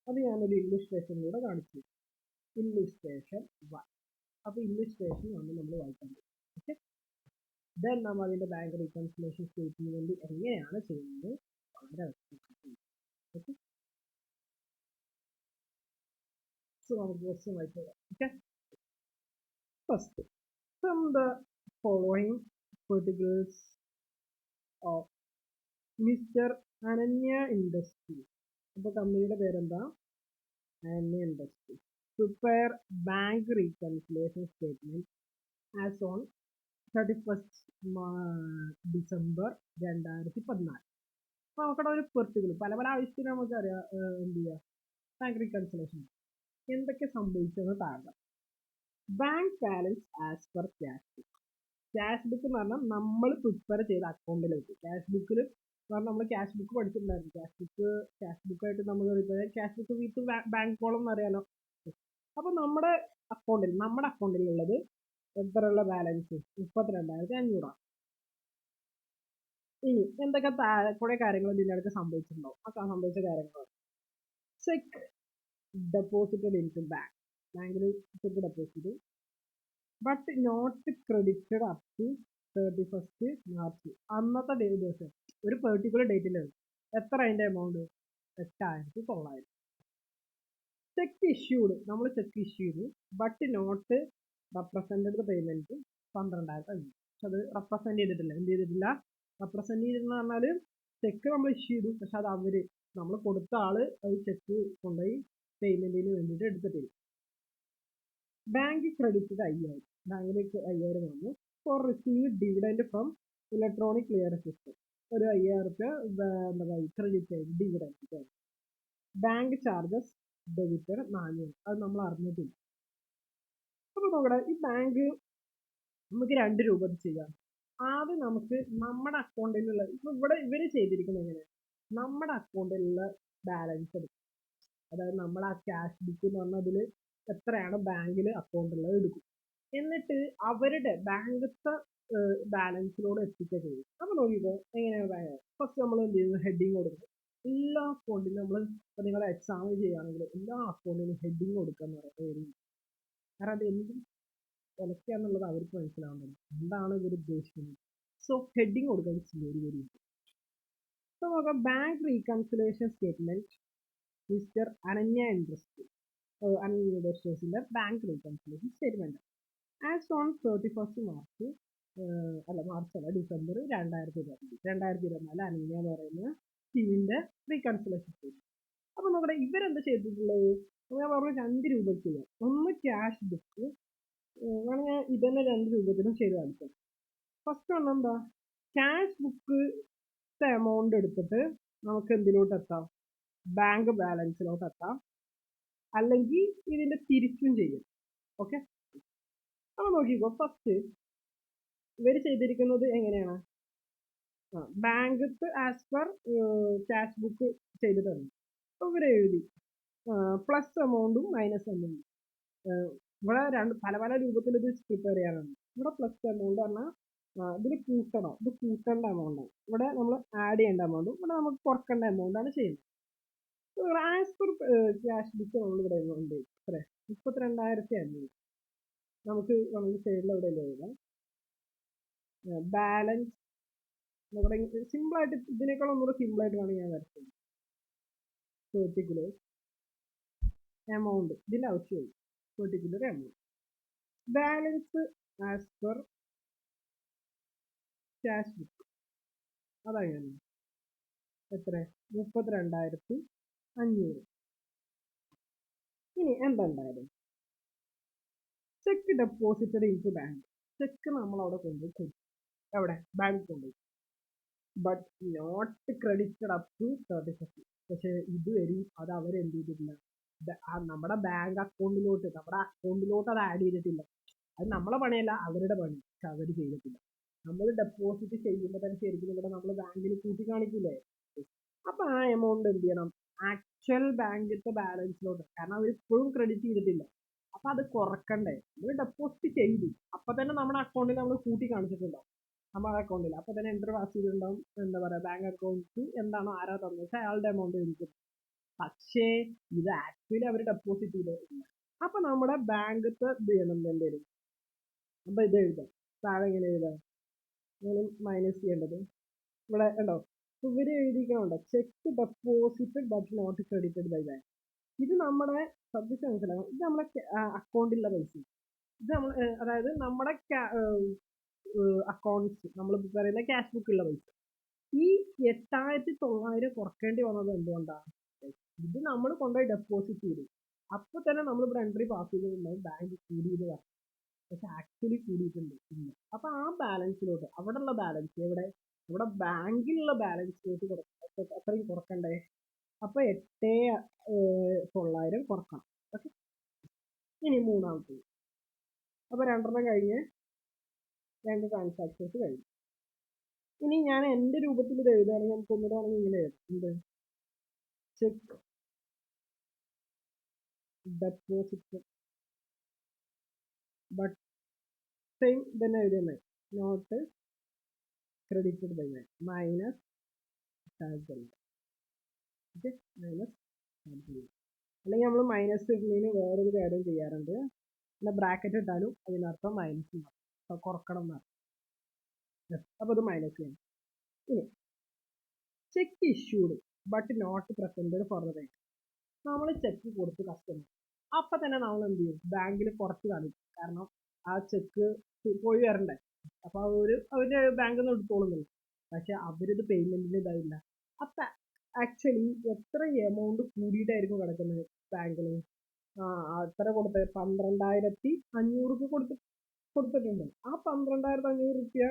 അത് ഞാനൊരു ഇല്ലുസ്ട്രേഷനിലൂടെ കാണിച്ചു. ഇല്ലുസ്ട്രേഷൻ 1. അപ്പൊ ഇല്ലുസ്ട്രേഷൻ 1 നമ്മൾ വായിക്കാൻ പറ്റും. ഓക്കെ, ദെൻ നമ്മൾ അതിന്റെ ബാങ്ക് റീകൺസിലേഷൻ സ്റ്റേറ്റ്മെന്റ് എങ്ങനെയാണ് ചെയ്യുന്നത് വളരെ വ്യക്തമായിട്ട്. ഓക്കെ, സോ നമുക്ക് ക്വസ്റ്റ്യൻ വായിച്ചു. Okay, first, from the following particulars of Mr. Ananya Industries. അപ്പോൾ കമ്പനിയുടെ പേരെന്താ, Ananya industry. Prepare bank reconciliation statement as on 31st December 2014. അപ്പോൾ നമുക്കവിടെ ഒരു പെർട്ടിക്കുലർ പല ആവശ്യത്തിന് നമുക്കറിയാം എന്ത് ചെയ്യുക, ബാങ്ക് റീകൺസിലേഷൻ എന്തൊക്കെ സംഭവിച്ചെന്ന് താഴെ. Bank balance as per cash book. Cash book എന്ന് പറഞ്ഞാൽ നമ്മൾ പ്രിപ്പയർ ചെയ്ത അക്കൗണ്ടിലേക്ക്. ക്യാഷ് ബുക്കിൽ പറഞ്ഞാൽ നമ്മൾ ക്യാഷ് ബുക്ക് പഠിച്ചിട്ടുണ്ടായിരുന്നു. ക്യാഷ് ബുക്കായിട്ട് നമ്മൾ cash book with bank column എന്നറിയാലോ. അപ്പൊ നമ്മുടെ അക്കൗണ്ടിലുള്ളത് എത്രയുള്ള ബാലൻസ് 32,500. ഇനി എന്തൊക്കെ കുറെ കാര്യങ്ങൾ ഇതിനടുത്ത് സംഭവിച്ചിട്ടുണ്ടാവും. ആ സംഭവിച്ച കാര്യങ്ങൾ, cheque deposited into bank. ബാങ്കിൽ cheque deposit but not credited up to 31st March. അന്നത്തെ ദിവസം ഒരു പെർട്ടിക്കുലർ ഡേറ്റിലാണ് എത്ര അതിന്റെ എമൗണ്ട്, 8,900. ചെക്ക് ഇഷ്യൂഡ്, നമ്മൾ ചെക്ക് ഇഷ്യൂ ചെയ്തു, ബട്ട് നോട്ട് റെപ്രസെന്റഡ് പേയ്മെന്റ് 12,500. പക്ഷെ അത് റെപ്രസെന്റ് ചെയ്തിട്ടില്ല. എന്ത് ചെയ്തിട്ടില്ല, റെപ്രസെന്റ് ചെയ്തെന്ന് പറഞ്ഞാൽ ചെക്ക് നമ്മൾ ഇഷ്യൂ ചെയ്തു, പക്ഷെ അത് നമ്മൾ കൊടുത്ത ആള് അത് ചെക്ക് കൊണ്ടുപോയി പേയ്മെന്റിന് വേണ്ടിയിട്ട് എടുത്തിട്ടില്ല. Bank credited 5,000. ബാങ്കിലേക്ക് 5,000 വന്നു. For receive dividend from electronic clear system. ഒരു 5,000 രൂപ എന്താ ക്രെഡിറ്റ് ആയി ഡിവിഡൻഡ്. Bank charges ഡെബിറ്റർ 400. അത് നമ്മൾ അറിഞ്ഞിട്ടില്ല. അപ്പൊ നോക്കട്ടെ, ഈ ബാങ്ക് നമുക്ക് 2 രൂപ ചെയ്യാം. ആദ്യം നമുക്ക് നമ്മുടെ അക്കൗണ്ടിലുള്ള, ഇവിടെ ഇവര് ചെയ്തിരിക്കുന്നത് എങ്ങനെ, നമ്മുടെ അക്കൗണ്ടിലുള്ള ബാലൻസ് എടുക്കും. അതായത് നമ്മൾ ആ ക്യാഷ് ബുക്ക് എന്ന് പറഞ്ഞാൽ അതിൽ എത്രയാണ് ബാങ്കിൽ അക്കൗണ്ടുള്ളത് എടുക്കും. എന്നിട്ട് അവരുടെ ബാങ്കിലത്തെ ബാലൻസിലൂടെ എത്തിക്കുക ചെയ്യും. അപ്പൊ നോക്കിക്കോ എങ്ങനെയാണ്. ഫസ്റ്റ് നമ്മൾ എന്ത് ചെയ്യുന്നു, ഹെഡിങ് കൊടുക്കും. എല്ലാ അക്കൗണ്ടിലും നമ്മൾ ഇപ്പൊ നിങ്ങൾ എക്സാം ചെയ്യുകയാണെങ്കിൽ എല്ലാ അക്കൗണ്ടിലും ഹെഡിങ് കൊടുക്കുക എന്ന് പറയുന്നത്. കാരണം അത് എന്തും കൊലയ്ക്കാന്നുള്ളത് അവർക്ക് മനസ്സിലാവുന്നത് എന്താണ് ഇവർ ഉദ്ദേശിക്കുന്നത്. സോ ഹെഡിങ് കൊടുക്കാൻ വെരി. സോ നോക്കാം, bank reconciliation statement mister Ananya ഇൻഡസ്ട്രീസിന്റെ bank reconciliation statement as on 31st December 2024. Ananya എന്ന് പറയുന്ന ടീമിന്റെ റീകൺസിലേഷൻ സ്റ്റേറ്റ്മെന്റ്. അപ്പൊ നോക്കട്ടെ, ഇവരെന്താ ചെയ്തിട്ടുള്ളത്, ഞാൻ പറഞ്ഞു 2 രൂപ ചെയ്യാം. ഒന്ന് ക്യാഷ് ബുക്ക് വേണമെങ്കിൽ ഇതന്നെ 2 രൂപത്തിനും ചെയ്ത് കാണിക്കാം. ഫസ്റ്റ് വൺ എന്താ, ക്യാഷ് ബുക്ക് എമൗണ്ട് എടുത്തിട്ട് നമുക്ക് എന്തിലോട്ട് എത്താം, ബാങ്ക് ബാലൻസിലോട്ട് എത്താം. അല്ലെങ്കിൽ ഇതിന്റെ തിരിച്ചും ചെയ്യും. ഓക്കെ, അപ്പൊ നോക്കിക്കോ, ഫസ്റ്റ് ഇവര് ചെയ്തിരിക്കുന്നത് എങ്ങനെയാണ്, ബാങ്കത്ത് ആസ് പെർ ക്യാഷ് ബുക്ക് ചെയ്തിട്ടുണ്ട്. അപ്പോൾ ഇവർ എഴുതി പ്ലസ് എമൗണ്ടും മൈനസ് എമൗണ്ടും. ഇവിടെ പല പല രൂപത്തിൽ ഇത് പ്രിപ്പയർ ചെയ്യാറുണ്ട്. ഇവിടെ പ്ലസ് എമൗണ്ട് പറഞ്ഞാൽ ഇതിൽ കൂട്ടണം, ഇത് കൂട്ടേണ്ട എമൗണ്ട് ആണ്. ഇവിടെ നമ്മൾ ആഡ് ചെയ്യേണ്ട എമൗണ്ടും ഇവിടെ നമുക്ക് കുറക്കേണ്ട എമൗണ്ട് ആണ് ചെയ്യുന്നത്. ആസ് പെർ ക്യാഷ് ബുക്ക് നമ്മൾ ഇവിടെ ഉണ്ട് എത്ര 32,500. നമുക്ക് സൈഡിൽ ഇവിടെ എഴുതാം ബാലൻസ്. നമ്മുടെ സിമ്പിളായിട്ട് ഇതിനേക്കാൾ ഒന്നുകൂടെ സിമ്പിളായിട്ട് വേണമെങ്കിൽ ഞാൻ വരച്ചത് പെർട്ടിക്കുലർ എമൗണ്ട്, ഇതിൻ്റെ ആവശ്യമായി particular amount balance as per cash book. അതാണ് എത്ര 32,500. ഇനി എന്തുണ്ടായാലും cheque deposited into bank. Cheque നമ്മൾ അവിടെ കൊണ്ടുപോയി കൊടുക്കും, എവിടെ ബാങ്ക് കൊണ്ടുപോയി, but not credited up to 30%. പക്ഷെ ഇതുവരെയും അത് അവരെന്ത് ചെയ്തിട്ടില്ല, നമ്മുടെ ബാങ്ക് അക്കൗണ്ടിലോട്ട് അത് ആഡ് ചെയ്തിട്ടില്ല. അത് നമ്മളെ പണിയല്ല, അവരുടെ പണി. പക്ഷെ അവർ ചെയ്തിട്ടില്ല. നമ്മൾ ഡെപ്പോസിറ്റ് ചെയ്യുമ്പോൾ തന്നെ ശരിക്കും ഇവിടെ നമ്മൾ ബാങ്കിൽ കൂട്ടി കാണിക്കില്ലേ, അപ്പൊ ആ എമൗണ്ട് എന്ത് ചെയ്യണം ആക്ച്വൽ ബാങ്കിലത്തെ ബാലൻസിലോട്ട്, കാരണം അവർ ഇപ്പോഴും ക്രെഡിറ്റ് ചെയ്തിട്ടില്ല. അപ്പൊ അത് കുറക്കണ്ടേ, നമ്മൾ ഡെപ്പോസിറ്റ് ചെയ്തു അപ്പൊ തന്നെ നമ്മുടെ അക്കൗണ്ടിൽ നമ്മൾ കൂട്ടി കാണിച്ചിട്ടുണ്ടാവും. നമ്മുടെ അക്കൗണ്ടിൽ അപ്പൊ തന്നെ എൻട്രി പാസ് ചെയ്തിട്ടുണ്ടാവും. എന്താ പറയാ ബാങ്ക് അക്കൗണ്ട് എന്താണോ ആരാ തന്നത് വെച്ചാൽ അയാളുടെ എമൗണ്ട് എഴുതിക്കും. പക്ഷേ ഇത് ആക്ച്വലി അവർ ഡെപ്പോസിറ്റ് ചെയ്തിട്ടില്ല. അപ്പൊ നമ്മുടെ ബാങ്കത്തെ ഇത് ചെയ്യണം എന്തെങ്കിലും. അപ്പൊ ഇത് എഴുതാം, താഴെ എങ്ങനെ എഴുതാം, മൈനസ് ചെയ്യേണ്ടത് ഇവിടെ ഉണ്ടോ, ഇവര് എഴുതിക്കണുണ്ടോ cheque deposit but not credited by bank. ഇത് നമ്മുടെ ശ്രദ്ധിച്ച് മനസ്സിലാകും, ഇത് നമ്മുടെ അക്കൗണ്ടിലുള്ള പൈസ. ഇത് നമ്മൾ അതായത് നമ്മുടെ അക്കൗണ്ട്സ് നമ്മൾ പറയുന്ന ക്യാഷ് ബുക്കുള്ള പൈസ. ഈ 8,900 കുറക്കേണ്ടി വന്നത് എന്തുകൊണ്ടാണ്, ഇത് നമ്മൾ കൊണ്ടുപോയി ഡെപ്പോസിറ്റ് ചെയ്തു. അപ്പൊ തന്നെ നമ്മൾ ഇവിടെ എൻട്രി പാസ് ചെയ്തിട്ടുണ്ടാവും ബാങ്ക് കൂടിയത് പറഞ്ഞു. പക്ഷെ ആക്ച്വലി കൂടിയിട്ടുണ്ട് ഇല്ല. അപ്പൊ ആ ബാലൻസിലോട്ട് അവിടെയുള്ള ബാലൻസ് ഇവിടെ ബാങ്കിലുള്ള ബാലൻസിലോട്ട് അത്രയും കുറക്കണ്ടേ. അപ്പൊ 8,900 കുറക്കണം. ഓക്കെ, ഇനി മൂന്നാമത്തത്. അപ്പൊ രണ്ടെണ്ണം കഴിഞ്ഞ് 2 ട്രാൻസാക്ഷൻസ് കഴിഞ്ഞു. ഇനി ഞാൻ എന്റെ രൂപത്തിൽ ഇത് എഴുതുകയാണെങ്കിൽ നമുക്ക് ഒന്നുകൂടെ ആണെങ്കിൽ ഇങ്ങനെ എഴുതാം, ചെക്ക് ഡെപ്പോസിറ്റ് ബട്ട് സെയിം തന്നെ എഴുതുന്നത് not credited by bank minus charge. Okay, minus charge. അല്ലെങ്കിൽ നമ്മൾ മൈനസ് ഇടുന്നതിന് വേറൊരു കാര്യം ചെയ്യാറുണ്ട്, പിന്നെ ബ്രാക്കറ്റ് ഇട്ടാലും അതിനർത്ഥം മൈനസ് ഉണ്ടാവും, കുറക്കണം എന്നർത്ഥം. അപ്പൊ അത് മൈനസ് ചെയ്യണം. ഇനി cheque issued but not presented for the bank. നമ്മൾ ചെക്ക് കൊടുത്ത് കസ്റ്റമർ അപ്പൊ തന്നെ നമ്മൾ എന്ത് ചെയ്യും ബാങ്കിൽ കുറച്ച് കാണിക്കും, കാരണം ആ ചെക്ക് പോയി വരണ്ടേ. അപ്പൊ അവരുടെ ബാങ്കിൽ നിന്ന് എടുത്തോളുന്നില്ല. പക്ഷെ അവരിത് പേയ്മെന്റിന് ഇതായില്ല. അപ്പൊ ആക്ച്വലി എത്ര എമൗണ്ട് കൂടിയിട്ടായിരിക്കും കിടക്കുന്നത് ബാങ്കിൽ. എത്ര കൊടുത്തത് 12,500 കൊടുത്തിട്ടുണ്ട്. ആ 12,500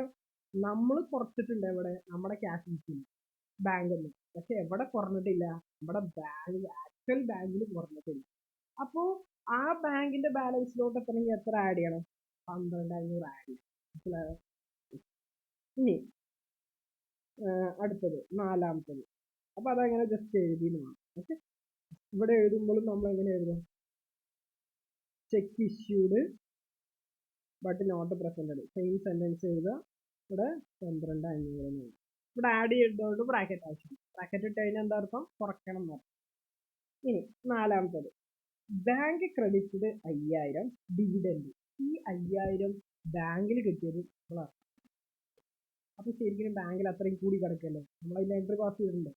നമ്മൾ കുറച്ചിട്ടുണ്ട് എവിടെ, നമ്മുടെ ക്യാഷ് ബുക്കിൽ ബാങ്കിൽ നിന്ന്. പക്ഷെ എവിടെ കുറഞ്ഞിട്ടില്ല, നമ്മുടെ ആക്ച്വൽ ബാങ്കിൽ കുറഞ്ഞിട്ടില്ല. അപ്പോ ആ ബാങ്കിന്റെ ബാലൻസിലോട്ട് എത്തണമെങ്കിൽ എത്ര ആഡ് ചെയ്യണം, 12,500 ആഡ് ചെയ്യണം. മനസ്സിലായോ? ഇനി അടുത്തത് നാലാമത്തത്. അപ്പൊ അതങ്ങനെ ജസ്റ്റ് എഴുതിയെന്ന് വേണം. ഓക്കെ, ഇവിടെ എഴുതുമ്പോഴും നമ്മൾ എങ്ങനെ എഴുതാം, cheque issued but not presented same sentence എഴുതുക. ഇവിടെ 12,500 ഇവിടെ ആഡ് ചെയ്തതുകൊണ്ട് ബ്രാക്കറ്റ് ആവശ്യം. ബ്രാക്കറ്റ് ഇട്ട് കഴിഞ്ഞാൽ എന്താ അർത്ഥം, കുറയ്ക്കണം എന്നർത്ഥം. ഇനി നാലാമത്തത് ബാങ്ക് ക്രെഡിറ്റഡ് 5,000 ഡിവിഡൻഡ്. ഈ 5,000 ബാങ്കിൽ കിട്ടിയത് നമ്മളറിയാം. അപ്പൊ ശരിക്കും ബാങ്കിൽ അത്രയും കൂടി കിടക്കല്ലേ, നമ്മളതിൽ എൻട്രി പാസ് ചെയ്തിട്ടുണ്ട്.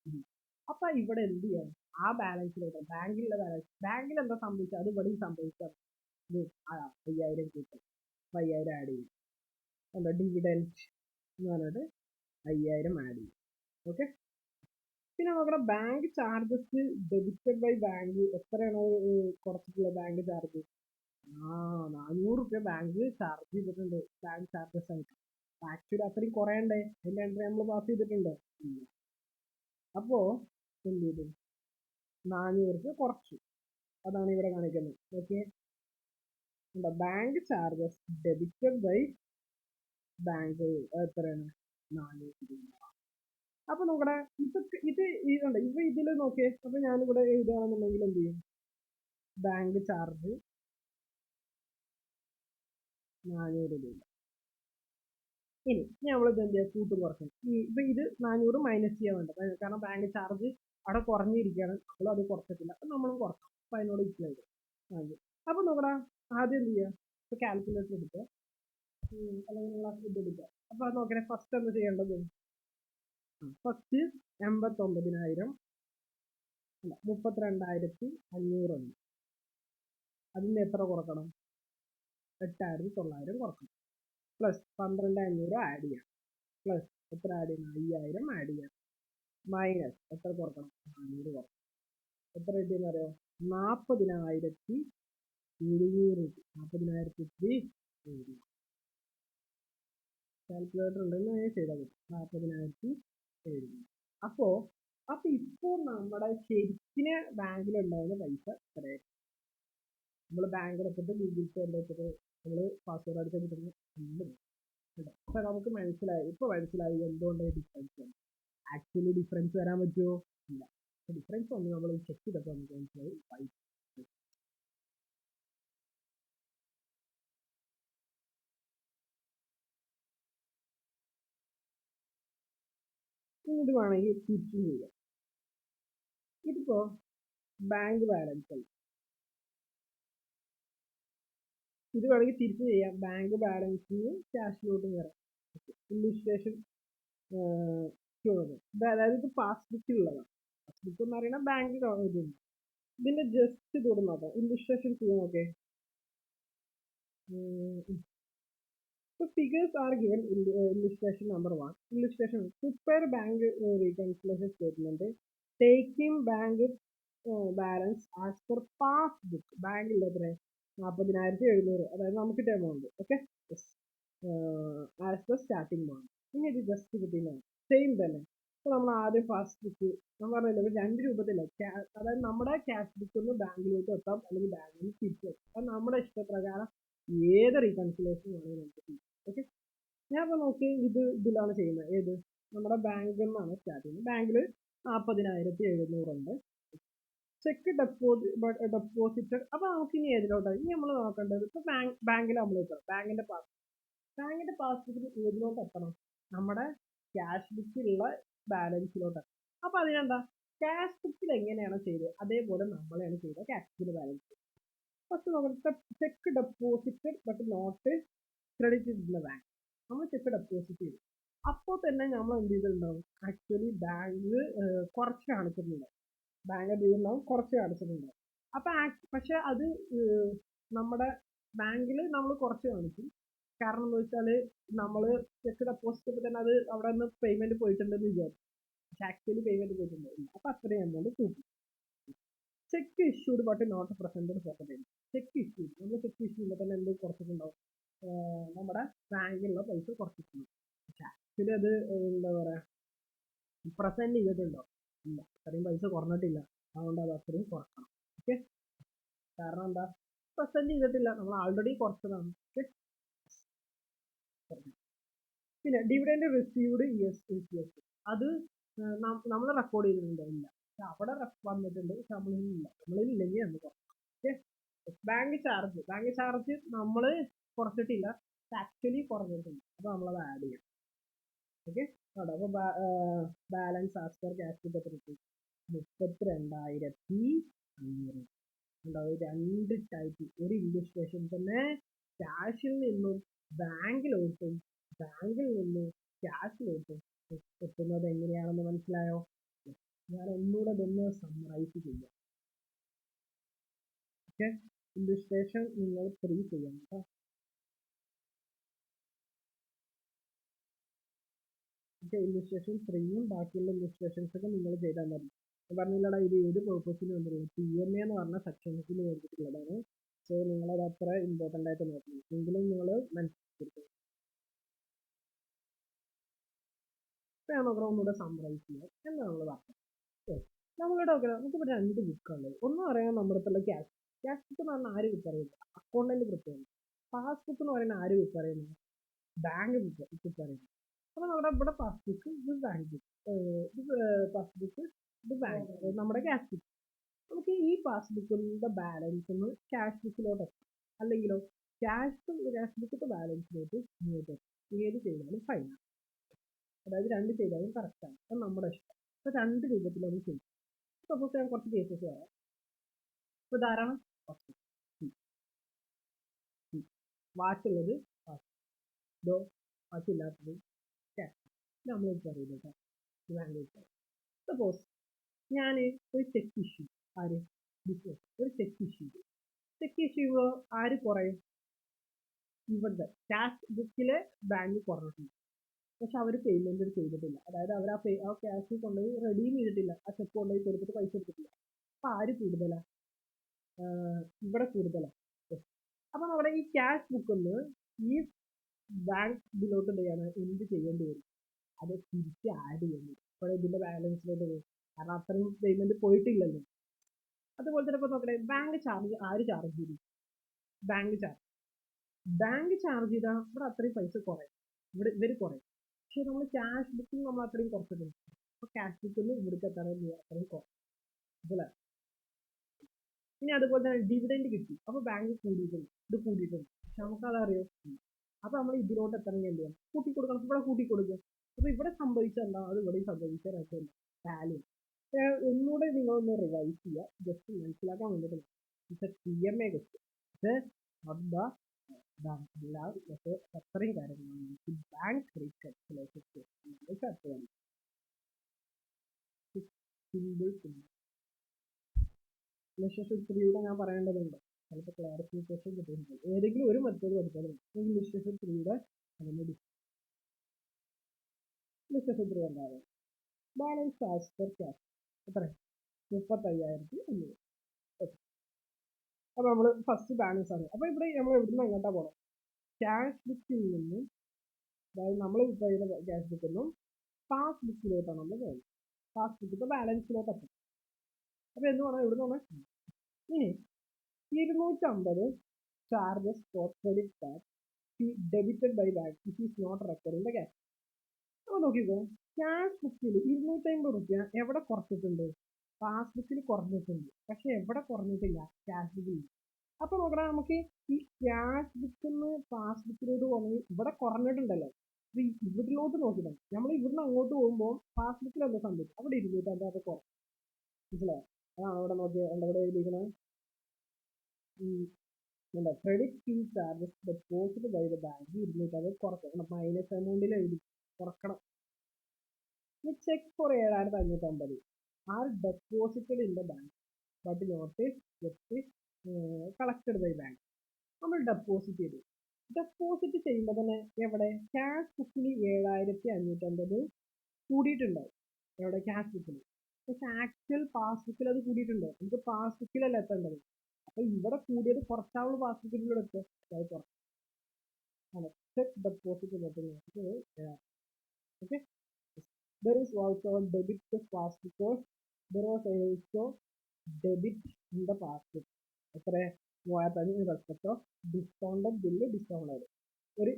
അപ്പൊ ഇവിടെ എന്ത് ചെയ്യണം, ആ ബാലൻസിലോട്ട് ബാങ്കിലുള്ള ബാങ്കിൽ എന്താ സംഭവിച്ചത് അത് ഇവിടെയും സംഭവിച്ചാൽ 5,000 കിട്ടും. 5,000 ആഡ് ചെയ്യും, എന്താ ഡിവിഡൻഡ് എന്ന് പറഞ്ഞിട്ട് 5,000 ആഡ് ചെയ്യും. ഓക്കെ, പിന്നെ നോക്കണം bank charges debited by bank എത്രയാണ് കുറച്ചിട്ടുള്ള ബാങ്ക് ചാർജ്. 400 ബാങ്ക് ചാർജ് ചെയ്തിട്ടുണ്ട്, ബാങ്ക് ചാർജസ് ആയിട്ട്. ആക്ച്വലി അത്രയും കുറയണ്ടേ, അതിന്റെ എൻട്രി നമ്മൾ പാസ് ചെയ്തിട്ടുണ്ടോ ഇല്ല. അപ്പോ എന്ത് ചെയ്തു 400 കുറച്ചു, അതാണ് ഇവിടെ കാണിക്കുന്നത്. Okay, bank charges debited by bank എത്രയാണ് 400 രൂപ. അപ്പൊ നോക്കണേ, ഇതൊക്കെ ഇതുണ്ട്. ഇപ്പൊ ഇതിൽ നോക്കിയേ. അപ്പൊ ഞാനിവിടെ എഴുതുകയാണെന്നുണ്ടെങ്കിൽ എന്ത് ചെയ്യും? ബാങ്ക് ചാർജ് 400 രൂപ. ഇനി നമ്മളിത് എന്ത് ചെയ്യുക? കൂട്ടും കുറയ്ക്കും. ഇപ്പൊ ഇത് 400 മൈനസ് ചെയ്യാൻ വേണ്ട. കാരണം ബാങ്ക് ചാർജ് അവിടെ കുറഞ്ഞിരിക്കുകയാണ്. അപ്പോൾ അത് കുറച്ചിട്ടില്ല. അപ്പൊ നമ്മളും കുറക്കും. അപ്പൊ അതിനോട് ഈക്വൽ ആയിട്ട് വാങ്ങി. അപ്പൊ നോക്കടാ, ആദ്യം എന്ത് ചെയ്യുക? ഇപ്പൊ കാൽക്കുലേറ്റർ എടുക്കുക, അല്ലെങ്കിൽ നിങ്ങൾ ഇത് എടുക്കുക. അപ്പൊ അത് നോക്കണേ, ഫസ്റ്റ് എന്താ ചെയ്യേണ്ടത്? ഫസ്റ്റ് 89,000 അല്ല 32,500 ഉണ്ട്. അതിന് എത്ര കുറക്കണം? 8,900 കുറക്കണം. പ്ലസ് 12,500 ആഡ് ചെയ്യാം. പ്ലസ് എത്ര ആഡ് ചെയ്യണം? 5,000 ആഡ് ചെയ്യാം. മൈനസ് എത്ര കുറക്കണം? 400 കുറക്കണം. എത്ര കിട്ടിയെന്ന് അറിയോ? 40,700. 40,700. കാൽക്കുലേറ്റർ ഉണ്ടെങ്കിൽ ചെയ്താൽ മതി. 40,700. അപ്പൊ ഇപ്പോൾ നമ്മുടെ ശരിക്കിന് ബാങ്കിലുണ്ടാവുന്ന പൈസ എത്രയായിരിക്കും? നമ്മൾ ബാങ്ക് എടുത്തിട്ട് ഗൂഗിൾ പേ എടുത്തിട്ട് നമ്മൾ പാസ്വേഡ് അടിച്ച് കിട്ടുന്ന അപ്പൊ നമുക്ക് മനസ്സിലായി. ഇപ്പൊ മനസ്സിലായി എന്തുകൊണ്ട് ഡിഫറൻസ്. ആക്ച്വലി ഡിഫറൻസ് വരാൻ പറ്റുമോ? ഇല്ല. ഡിഫറൻസ് വന്ന് നമ്മൾ ചെക്ക് ചെയ്തപ്പോൾ നമുക്ക് മനസ്സിലായി പൈസ. ഇത് വേണമെങ്കിൽ തിരിച്ചു ചെയ്യാം. ഇതിപ്പോ ബാങ്ക് ബാലൻസ് അല്ല. ഇത് വേണമെങ്കിൽ തിരിച്ചു ചെയ്യാം. ബാങ്ക് ബാലൻസിന് ക്യാഷിലോട്ടും വരാം. ഇല്ലുസ്ട്രേഷൻ അതായത് ഇത് പാസ്ബുക്കിലുള്ളതാണ്. പാസ്ബുക്ക് എന്ന് പറയുന്നത് ബാങ്ക് ഇതുണ്ട്. ഇതിന്റെ ജസ്റ്റ് ഇതോട് നോക്കാം. ഇല്ലുസ്ട്രേഷൻ ചെയ്യാൻ നോക്കേ. So figures are given in illustration number 1. Illustration: prepare bank reconciliation statement taking bank balance as per passbook. ബാങ്കിൽ എത്ര? 40,700. അതായത് നമുക്ക് amount. Okay, as the starting bond. ഇനി ഇത് ജസ്റ്റ് കിട്ടിയില്ല. സെയിം തന്നെ. അപ്പൊ നമ്മൾ ആദ്യം പാസ്ബുക്ക് ഞാൻ പറഞ്ഞല്ലോ 2 രൂപത്തില്ല. അതായത് നമ്മുടെ ക്യാഷ് ബുക്കിൽ നിന്ന് ബാങ്കിലോട്ട് എത്താം, അല്ലെങ്കിൽ ബാങ്കിൽ നിന്ന് തിരിച്ചു എത്താം. അത് നമ്മുടെ ഇഷ്ടപ്രകാരം ഏത് റീകൺസിലേഷൻ വേണമെങ്കിലും നമുക്ക് ചെയ്യാം. ഓക്കെ, ഞാൻ ഇപ്പൊ നോക്കി ഇതിലാണ് ചെയ്യുന്നത്. ഏത്? നമ്മുടെ ബാങ്കിൽ നിന്നാണ് സ്റ്റാർട്ട് ചെയ്യുന്നത്. ബാങ്കിൽ 40,700 ഉണ്ട്. Check deposited. അപ്പൊ നമുക്ക് ഇനി ഏതിലോട്ടാണ് ഇനി നമ്മൾ നോക്കേണ്ടത്? ഇപ്പൊ ബാങ്കിൽ നമ്മൾ എത്തണം. ബാങ്കിന്റെ പാസ്ബുക്കിൽ ഏതിലോട്ട് എത്തണം? നമ്മുടെ ക്യാഷ് ബുക്കിലുള്ള ബാലൻസിലോട്ട്. അപ്പൊ അതിനെന്താ, ക്യാഷ് ബുക്കിൽ എങ്ങനെയാണോ ചെയ്തത് അതേപോലെ നമ്മളെയാണ് ചെയ്തത് ക്യാഷ് ബുക്കിൽ ബാലൻസ്. ഫസ്റ്റ് നോക്കാം, cheque deposited but not credit in the bank. നമ്മൾ ചെക്ക് ഡെപ്പോസിറ്റ് ചെയ്തു. അപ്പോൾ തന്നെ നമ്മൾ എന്ത് ചെയ്തിട്ടുണ്ടാവും? ആക്ച്വലി ബാങ്ക് കുറച്ച് കാണിച്ചിട്ടുണ്ട്. ബാങ്ക് എന്ത് ചെയ്തിട്ടുണ്ടാവും? കുറച്ച് കാണിച്ചിട്ടുണ്ടാവും. അപ്പൊ പക്ഷെ അത് നമ്മുടെ ബാങ്കിൽ നമ്മൾ കുറച്ച് കാണിക്കും. കാരണം എന്ന് വെച്ചാല് നമ്മൾ ചെക്ക് ഡെപ്പോസിറ്റ് ചെയ്തപ്പോൾ തന്നെ അത് അവിടെ നിന്ന് പേയ്മെന്റ് പോയിട്ടുണ്ടെന്ന് വിചാരിച്ചു. പക്ഷെ ആക്ച്വലി പേയ്മെന്റ് പോയിട്ടുണ്ടാവില്ല. അപ്പൊ അത്രയും എമൗണ്ട് കൂട്ടി. Cheque issued but not presented for the payment. Cheque issue നമ്മൾ ചെക്ക് ഇഷ്യൂ ചെയ്യുമ്പോൾ തന്നെ എന്ത് കുറച്ചിട്ടുണ്ടാവും? നമ്മുടെ ബാങ്കിലുള്ള പൈസ കുറച്ചിട്ടുണ്ട്. പക്ഷെ ആക്ച്വലി അത് എന്താ പറയാ, പ്രസന്റ് ചെയ്തിട്ടുണ്ടോ? ഇല്ല, അത്രയും പൈസ കുറഞ്ഞിട്ടില്ല. അതുകൊണ്ട് അത് അത്രയും കുറക്കണം. ഓക്കെ, കാരണം എന്താ? പ്രസന്റ് ചെയ്തിട്ടില്ല, നമ്മൾ ആൾറെഡി കുറച്ചതാണ്. ഓക്കെ, പിന്നെ ഡിവിഡൻഡ് റിസീവ്ഡ് അത് നമ്മൾ റെക്കോർഡ് ചെയ്തിട്ടുണ്ടോ? ഇല്ല, പക്ഷെ അവിടെ വന്നിട്ടുണ്ട്. പക്ഷെ നമ്മളില്ലെങ്കിൽ നമ്മൾ കുറക്കണം. ഓക്കെ, ബാങ്ക് ചാർജ് നമ്മൾ കുറച്ചിട്ടില്ല, ആക്ച്വലി കുറഞ്ഞിട്ടുണ്ട്. അപ്പൊ നമ്മളത് ആഡ് ചെയ്യാം. ഓക്കെ, അപ്പൊ balance as per cash book എത്ര കിട്ടി? 32,500 ഉണ്ടാവും. 2 ടൈപ്പ്. ഒരു ഇല്ലുസ്ട്രേഷൻ തന്നെ ക്യാഷിൽ നിന്നും ബാങ്കിൽ നിന്നും ക്യാഷിലോട്ടും എത്തുന്നത് എങ്ങനെയാണെന്ന് മനസ്സിലായോ? ഞാൻ ഒന്നുകൂടെ ഇതൊന്ന് സമ്മറൈസ് ചെയ്യാം. ഓക്കെ, ഇല്ലുസ്ട്രേഷൻ നിങ്ങൾ 3 ചെയ്യാം കേട്ടോ. ഇല്ലുസ്ട്രേഷൻ 3യും ബാക്കിയുള്ള ഇല്ലുസ്ട്രേഷൻസ് ഒക്കെ നിങ്ങൾ ചെയ്താൽ മതി. ഞാൻ പറഞ്ഞില്ലടാ, ഇത് ഏത് പേർപ്പസിന് വേണ്ടിയിട്ടുള്ള PMA എന്ന് പറഞ്ഞ സെക്ഷൻസിന് വേണ്ടിയിട്ടുള്ളതാണ്. സോ നിങ്ങളത് അത്ര ഇമ്പോർട്ടൻ്റ് ആയിട്ട് നോക്കണം. എങ്കിലും നിങ്ങൾ മനസ്സിലാക്കിയിരിക്കും. ഇപ്പൊ ഞാൻ നോക്കണം ഒന്നുകൂടെ സമ്മറൈസ് ചെയ്യാം. എന്താ നമ്മൾ പറഞ്ഞത്? നമ്മളുടെ നോക്കണം, നമുക്കിപ്പോൾ 2 ബുക്കാണുള്ളത്. ഒന്ന് പറയാൻ നമ്മുടെ അടുത്തുള്ള ക്യാഷ് ബുക്ക് എന്ന് പറഞ്ഞാൽ ആര് ബുക്ക് അറിയുന്നത്? അക്കൗണ്ടന്റ് ബുക്ക് പറയുന്നത്. പാസ്ബുക്ക് എന്ന് പറയുന്നത് ആര് ബുക്ക് പറയുന്നത്? ബാങ്ക് ബുക്ക് പറയുന്നത്. അപ്പോൾ നമ്മുടെ ഇവിടെ പാസ്ബുക്ക്, ഇത് ബാങ്ക്, ഇത് പാസ്ബുക്ക്, ഇത് ബാങ്ക്, നമ്മുടെ ക്യാഷ് ബുക്ക്. നമുക്ക് ഈ പാസ്ബുക്കിന്റെ ബാലൻസ് ഒന്ന് ക്യാഷ് ബുക്കിലോട്ട് എത്താം, അല്ലെങ്കിലോ ക്യാഷ് ബുക്കിന്റെ ബാലൻസിലോട്ട് ഇങ്ങോട്ട് ഏത് ചെയ്താലും ഫൈനാണ്. അതായത് രണ്ട് ചെയ്താലും കറക്റ്റാണ്, അത് നമ്മുടെ ഇഷ്ടം. അപ്പോൾ രണ്ട് രൂപത്തിൽ അത് ചെയ്യും. സപ്പോസ് ഞാൻ കുറച്ച് കേസസ് പറയാം. ഇപ്പോൾ ധാരാളം വാച്ചുള്ളത് ഡോ, വാച്ചില്ലാത്തത് ക്യാഷ്. നമ്മൾ പറയുന്നത് ലാംഗ്വേജ്. സപ്പോസ് ഞാൻ ഒരു ചെക്ക് ഇഷ്യൂ, ആര് ബിസിനസ് ഒരു ചെക്ക് ഇഷ്യൂ ആര് കുറയും? ഇവരുടെ ക്യാഷ് ബുക്കിലെ ബാങ്ക് കുറഞ്ഞിട്ടുണ്ട്, പക്ഷെ അവർ പേയ്മെന്റ് ചെയ്തിട്ടില്ല. അതായത് അവർ ആ ക്യാഷ് കൊണ്ടുപോയി റെഡീം ചെയ്തിട്ടില്ല, ആ ചെക്ക് കൊണ്ടുപോയി കൊടുത്തിട്ട് പൈസ എടുത്തിട്ടില്ല. അപ്പൊ ആര് കൂടുതലാണ്? ഇവിടെ കൂടുതലാണ്. അപ്പൊ നമ്മുടെ ഈ ക്യാഷ് ബുക്കിൽ ഈ ബാങ്ക് ഇതിലോട്ട് എന്ത് ചെയ്യേണ്ടി വരും? അത് തിരിച്ച് ആഡ് ചെയ്യേണ്ടി വരും. അപ്പോൾ ഇതിന്റെ ബാലൻസിലോട്ട് വരും, കാരണം അത്രയും പേയ്മെന്റ് പോയിട്ടില്ലല്ലോ. അതുപോലെ തന്നെ ഇപ്പൊ നോക്കട്ടെ, ബാങ്ക് ചാർജ് ആര് ചാർജ് ചെയ്തു? ബാങ്ക് ചാർജ് ചെയ്താൽ ഇവിടെ അത്രയും പൈസ കുറയും, ഇവർ കുറയും. പക്ഷെ നമ്മൾ ക്യാഷ് ബുക്കിൽ നമ്മൾ അത്രയും കുറച്ചിട്ടുണ്ട്. അപ്പൊ ക്യാഷ് ബുക്കിൽ ഇവിടുത്തെ അത്രയും കുറയും. മനസ്സിലായി? ഇനി അതുപോലെ തന്നെ ഡിവിഡൻഡ് കിട്ടി, അപ്പൊ ബാങ്ക് കൂടിയിട്ടുണ്ട്, ഇത് കൂടിയിട്ടുണ്ട്, പക്ഷെ നമുക്കതറിയോ? അപ്പൊ നമ്മൾ ഇതിലോട്ട് എത്ര വേണ്ടി വരും? കൂട്ടിക്കൊടുക്കണം, ഇവിടെ കൂട്ടിക്കൊടുക്കുക. അപ്പൊ ഇവിടെ സംഭവിച്ച എന്താ, അത് ഇവിടെ സംഭവിച്ച രണ്ടല്ല വാല്യൂ. ഒന്നുകൂടെ നിങ്ങളൊന്ന് റിവൈസ് ചെയ്യുക, ജസ്റ്റ് മനസ്സിലാക്കാൻ വേണ്ടിയിട്ട്. TMA ക്വസ്റ്റ്യൻ, അത്രയും കാര്യങ്ങളാണ് ബാങ്ക് റീകൺസിലേഷൻ റിലേഷൻഷിപ്പ് 3 ഞാൻ പറയേണ്ടതുണ്ട്, ചിലപ്പോൾ ക്ലാരിഫിക്കേഷൻ കിട്ടുന്നുണ്ട്. ഏതെങ്കിലും ഒരു മെത്തേഡ് പഠിച്ചാലും റിലേഷൻഷിപ്പ് 3 അതിന്റെ റിലേഷൻഷിപ്പ് 3 ഉണ്ടാകും. ബാലൻസ് ആസ് പെർ ക്യാഷ് എത്ര? 35,500. അപ്പൊ നമ്മൾ ഫസ്റ്റ് ബാലൻസ് ആണ്. അപ്പൊ ഇവിടെ നമ്മൾ എവിടുന്ന് എങ്ങോട്ടാ പോകണം? ക്യാഷ് ബുക്കിൽ നിന്നും, അതായത് നമ്മൾ ചെയ്യുന്ന ക്യാഷ് ബുക്കിൽ നിന്നും പാസ് ബുക്കിലോട്ടാണ് നമ്മൾ പോകുന്നത്. പാസ് ബുക്കിന്റെ ബാലൻസിലോട്ട് എത്തും. അപ്പൊ എന്ത് വേണം? എവിടെ നിന്ന്? ഇനി 250 charges for credit card debited by bank it is not record in the cash. അപ്പൊ നോക്കിക്കോ, ക്യാഷ് ബുക്കിൽ 250 റുപ്യ എവിടെ കുറച്ചിട്ടുണ്ട്? പാസ്ബുക്കിൽ കുറഞ്ഞിട്ടുണ്ട്, പക്ഷെ എവിടെ കുറഞ്ഞിട്ടില്ല? ക്യാഷ് ബുക്കിൽ. അപ്പൊ നോക്കണം, നമുക്ക് ഈ ക്യാഷ് ബുക്കിൽ നിന്ന് പാസ്ബുക്കിലോട്ട് പോകുന്നത് ഇവിടെ കുറഞ്ഞിട്ടുണ്ടല്ലോ. അപ്പൊ ഇവിടിലോട്ട് നോക്കിയിട്ട് നമ്മൾ ഇവിടുന്ന് അങ്ങോട്ട് പോകുമ്പോൾ പാസ്ബുക്കിൽ എന്താ സംഭവിക്കും? അവിടെ 250 അത് കുറഞ്ഞു. മനസ്സിലായോ? അതാണ് അവിടെ നോക്കിയത്, അവിടെ എഴുതിയിരിക്കുന്നത് credit fee charges deposit by the bank 250 കുറക്കണം, മൈനസ് എമൗണ്ടിൽ എഴുതി കുറക്കണം. Cheque for 7,550 are deposited in the bank but not collected by bank. നമ്മൾ ഡെപ്പോസിറ്റ് ചെയ്തു. ഡെപ്പോസിറ്റ് ചെയ്യുമ്പോൾ തന്നെ എവിടെ? ക്യാഷ് ബുക്കിൽ 7,550 കൂടിയിട്ടുണ്ടാവും. എവിടെ? ക്യാഷ് ബുക്കിൽ. പക്ഷെ ആക്ച്വൽ പാസ്ബുക്കിൽ അത് കൂടിയിട്ടുണ്ടോ? നമുക്ക് പാസ്ബുക്കിലല്ല എത്തേണ്ടത്. അപ്പൊ ഇവിടെ കൂടിയത് കുറച്ചാവുള്ള പാസ്ബുക്കിലൂടെ എത്തുക. അത് കുറച്ച് check deposit. Okay, there is also debit to past because there was also debit in the past. എത്ര? 3,500 respect of discounted bill discounted. ഒരു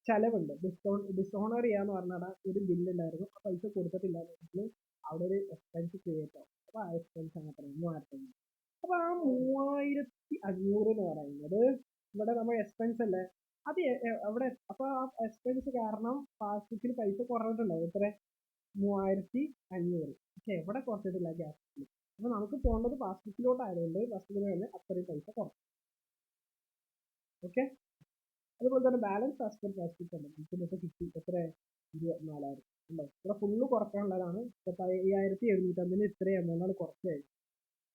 ചെലവുണ്ട്, ഡിസ്കൗണ്ട് ചെയ്യാന്ന് പറഞ്ഞാൽ ഒരു ബില്ല് ഉണ്ടായിരുന്നു, ആ പൈസ കൊടുത്തിട്ടില്ല എന്നുണ്ടെങ്കിൽ അവിടെ ഒരു എക്സ്പെൻസ് ക്രിയേറ്റ് ആവും. അപ്പൊ ആ എക്സ്പെൻസ് ആണ് എത്ര? 3,500. അപ്പൊ ആ 3,500 എന്ന് പറയുന്നത് ഇവിടെ നമ്മൾ എക്സ്പെൻസ് അല്ലേ, അത് അവിടെ. അപ്പൊ ആ എക്സ്പെൻസ് കാരണം പാസ്ബുക്കിൽ പൈസ കുറഞ്ഞിട്ടുണ്ടാവും. എത്ര? 3,500. പക്ഷെ എവിടെ കുറച്ചിട്ടില്ല? ക്യാഷ് ബുക്കിൽ. അപ്പൊ നമുക്ക് പോകേണ്ടത് പാസ്ബുക്കിലോട്ട് ആയതുകൊണ്ട് പാസ്ബുക്കിൽ തന്നെ അത്രയും പൈസ കുറഞ്ഞു. ഓക്കെ, അതുപോലെ തന്നെ ബാലൻസ് ആസ് പെർ പാസ്ബുക്ക് ഉണ്ട്. നമുക്ക് കിട്ടി എത്ര? 24,000 ഉണ്ടോ? ഇവിടെ ഫുള്ള് കുറയ്ക്കാനുള്ളതാണ്. 5,750 ഇത്രയും എമൗണ്ടാണ് കുറച്ചായി.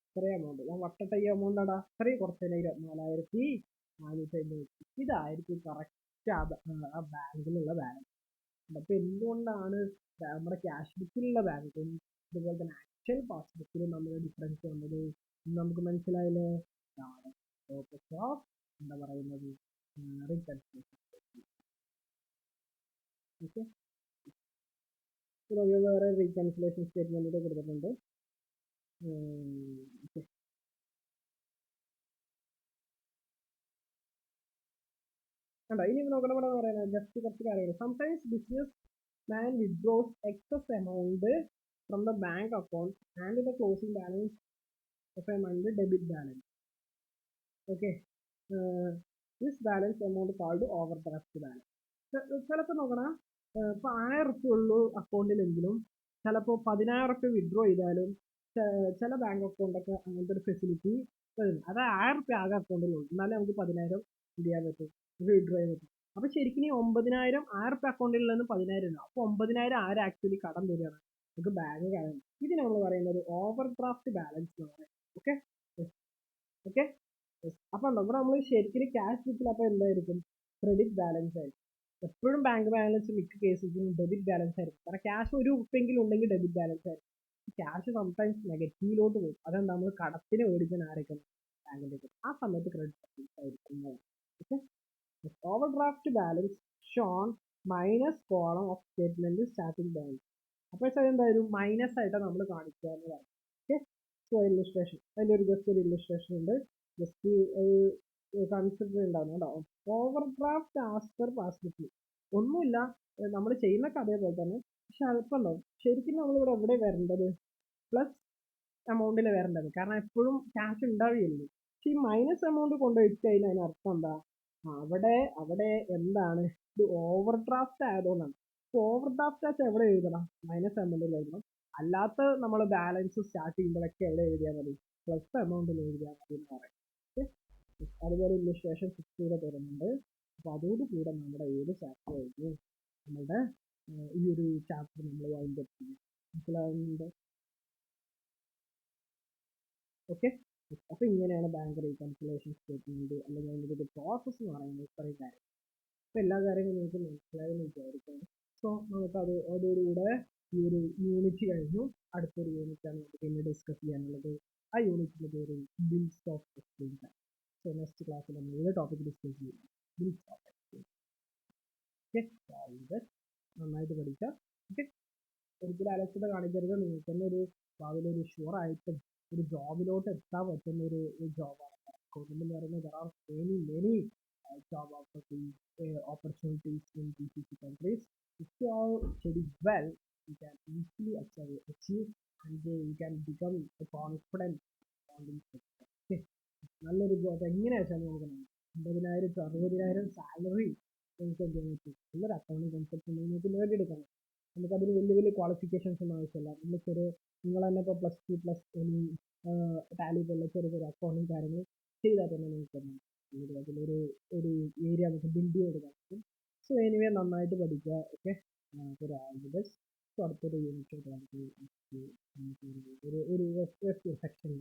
ഇത്രയും എമൗണ്ട് ഞാൻ വട്ടട്ട ഈ എമൗണ്ട് ആണ് അത്രയും കുറച്ചതിന് 24,450. ഇതായിരിക്കും കറക്റ്റ് ആ ബാങ്കിലുള്ള ബാലൻസ്. അപ്പൊ എന്തുകൊണ്ടാണ് നമ്മുടെ ക്യാഷ് ബുക്കിലുള്ള ബാങ്കും അതുപോലെ തന്നെ ആക്ച്വൽ പാസ്ബുക്കിലും നമ്മൾ ഡിഫറൻസ് വന്നത് നമുക്ക് മനസ്സിലായില്ലേ? എന്താ പറയുന്നത്? റീകൺസിലേഷൻ. ഓക്കെ, വേറെ റീകൺസിലേഷൻ സ്റ്റേറ്റ്മെന്റ് കൊടുത്തിട്ടുണ്ട്. ഓക്കെ, കണ്ടോ ഇനി നോക്കണം ഇവിടെ പറയുന്നത് ജസ്റ്റ് കുറച്ച് കാര്യങ്ങൾ. Sometimes businessman withdraws excess amount from the bank account and the closing balance of a month debit balance. Okay, this balance amount called overdraft balance. ചിലപ്പോൾ നോക്കണം ഇപ്പോൾ 1000 റുപ്യ ഉള്ളൂ അക്കൗണ്ടിലെങ്കിലും ചിലപ്പോൾ 10,000 റുപ്യ വിഡ്രോ ചെയ്താലും ചില ബാങ്ക് അക്കൗണ്ടൊക്കെ അങ്ങനത്തെ ഒരു ഫെസിലിറ്റി തരും. അത് 1000 റുപ്യ ആകെ അക്കൗണ്ടിലുള്ളൂ, എന്നാലും നമുക്ക് 10,000 എന്ത് ചെയ്യാൻ പറ്റും, വിഡ്രോ ചെയ്യാൻ പറ്റും. അപ്പോൾ ശരിക്കും ഈ 9,000 1000 റുപ്യ അക്കൗണ്ടിൽ നിന്ന് 10,000 ഉണ്ടാവും. അപ്പോൾ 9,000 ആര് ആക്ച്വലി കടം തരികയാണ്, നമുക്ക് ബാങ്ക് കടം. ഇത് നമ്മൾ പറയുന്നത് ഓവർ ഡ്രാഫ്റ്റ് ബാലൻസ് എന്ന് പറയും. ഓക്കെ ഓക്കെ അപ്പോൾ ഇവിടെ നമ്മൾ ശരിക്കും ക്യാഷ് ബുക്കിൽ അപ്പോൾ എന്തായിരിക്കും, ക്രെഡിറ്റ് ബാലൻസ് ആയിരിക്കും. എപ്പോഴും ബാങ്ക് ബാലൻസ് മിക്ക കേസിലും ഡെബിറ്റ് ബാലൻസ് ആയിരിക്കും. കാരണം ക്യാഷ് ഒരു ഉറുപ്പെങ്കിലും ഉണ്ടെങ്കിൽ ഡെബിറ്റ് ബാലൻസ് ആയിരിക്കും. ക്യാഷ് സംടൈംസ് നെഗറ്റീവിലോട്ട് പോകും. അതാണ് നമ്മൾ കടത്തിന് മേടിക്കാൻ ആരൊക്കെ ബാങ്കിലേക്ക്, ആ സമയത്ത് ക്രെഡിറ്റ് ആയിരിക്കും. Okay, overdraft balance shown minus column of statement starting balance. അപ്പോൾ എന്തായാലും മൈനസ് ആയിട്ടാണ് നമ്മൾ കാണിക്കുക എന്ന് പറയും. ഓക്കെ, സോ ഇല്ലുസ്ട്രേഷൻ, അതിൻ്റെ ഒരു ജസ്റ്റ് ഒരു ഇല്ലുസ്ട്രേഷൻ ഉണ്ട്, ജസ്റ്റ് കൺസിഡർ ഉണ്ടാവുന്നു കേട്ടോ. ഓവർ ഡ്രാഫ്റ്റ് ആസ്പർ പാസ്ബുക്കിൽ ഒന്നുമില്ല, നമ്മൾ ചെയ്യുന്നൊക്കെ അതേപോലെ തന്നെ, പക്ഷെ അല്പമുണ്ടാവും. ശരിക്കും നമ്മളിവിടെ എവിടെ വരേണ്ടത്, പ്ലസ് എമൗണ്ടിൽ വരേണ്ടത്, കാരണം എപ്പോഴും ക്യാഷ് ഉണ്ടാവുകയല്ലേ. പക്ഷെ ഈ മൈനസ് എമൗണ്ട് കൊണ്ടുപോയി കഴിഞ്ഞാൽ അതിനർത്ഥം എന്താ, അവിടെ എന്താണ്, ഇത് ഓവർ ഡ്രാഫ്റ്റ് ആയതുകൊണ്ടാണ്. ഓവർ ഡ്രാഫ്റ്റ് ആച്ചാൽ എവിടെ എഴുതണം, മൈനസ് എമൗണ്ടിൽ എഴുതണം. അല്ലാത്ത നമ്മൾ ബാലൻസ് സ്റ്റാർട്ട് ചെയ്യുമ്പോഴൊക്കെ എവിടെ എഴുതിയാൽ മതി, പ്ലസ് എമൗണ്ടിൽ എഴുതിയാൽ മതി എന്ന് പറയും. അതുപോലെ ഇല്ലുസ്ട്രേഷൻ 6 തരുന്നുണ്ട്. അപ്പോൾ അതോടുകൂടെ നമ്മുടെ ഏത് ചാപ്റ്റർ കഴിഞ്ഞു, നമ്മുടെ ഈ ഒരു ചാപ്റ്റർ നമ്മൾ വൈൻഡ് അപ്പ് ചെയ്യും. മനസ്സിലാവുന്നുണ്ട്? ഓക്കെ, അപ്പോൾ ഇങ്ങനെയാണ് ബാങ്ക് റീകൺസിലേഷൻ സ്റ്റേറ്റ്മെന്റ് അല്ലെങ്കിൽ അതിൻ്റെ ഒരു പ്രോസസ്സ് എന്ന് പറയുന്നത്. ഇത്രയും കാര്യം, അപ്പോൾ എല്ലാ കാര്യങ്ങളും നിങ്ങൾക്ക് മനസ്സിലായെന്ന് വിചാരിക്കുന്നു. സോ നമുക്കത് അതോടുകൂടെ ഈ ഒരു യൂണിറ്റ് കഴിഞ്ഞു. അടുത്തൊരു യൂണിറ്റാണ് നമുക്ക് പിന്നെ ഡിസ്കസ് ചെയ്യാനുള്ളത്. ആ യൂണിറ്റിൻ്റെ പേര് bills of exchange. So next ക്ലാസ്സിൽ നമ്മൾ ഈ ടോപ്പിക് ഡിസ്കസ് ചെയ്യും, ബിൽസ് ഓഫ് എക്സ്ചേഞ്ച്. ഓക്കെ, നന്നായിട്ട് പഠിക്കാം. ഓക്കെ, ഒരിക്കലും അലക്ഷ്യത കാണിക്കരുത്. നിങ്ങൾക്ക് തന്നെ ഒരു ഭാവിയിൽ ഒരു ഷുവർ ആയിട്ടും ഒരു ജോബിലോട്ട് എത്താൻ പറ്റുന്ന ഒരു ജോബാണ് അക്കൗണ്ടന്റ് എന്ന് പറയുന്നത്. there are many job opportunities in GCC countries. If you are studied well, you can easily achieve and you can become a confident accounting sector. Okay, നല്ലൊരു ജോബ് എങ്ങനെയാ വെച്ചാൽ നമുക്ക് 50,000 to 60,000 സാലറി നമുക്ക് എന്ത് ചെയ്യാൻ പറ്റും, നല്ലൊരു അക്കൗണ്ടിങ് കൺസെപ്റ്റ് നിങ്ങൾക്ക് നേടിയെടുക്കാൻ. നമുക്കതിന് വലിയ വലിയ ക്വാളിഫിക്കേഷൻസ് ഒന്നും ആവശ്യമില്ല. നിങ്ങൾ തന്നെ ഇപ്പോൾ +2 പ്ലസ് ടാലി പോലുള്ള ചെറിയ അക്കൗണ്ടിങ് കാര്യങ്ങൾ ചെയ്താൽ തന്നെ നിങ്ങൾക്ക് തന്നെ അതിലൊരു ഏരിയ നമുക്ക് ബിൽഡ് ചെയ്തെടുക്കാൻ പറ്റും. സോ എനിവേ നന്നായിട്ട് പഠിക്കുക. ഓക്കെ, ഒരു ഓൾ ദി ബെസ്റ്റ്. സോ അടുത്തൊരു യൂണിറ്റ് ഒരു സെക്ഷനിൽ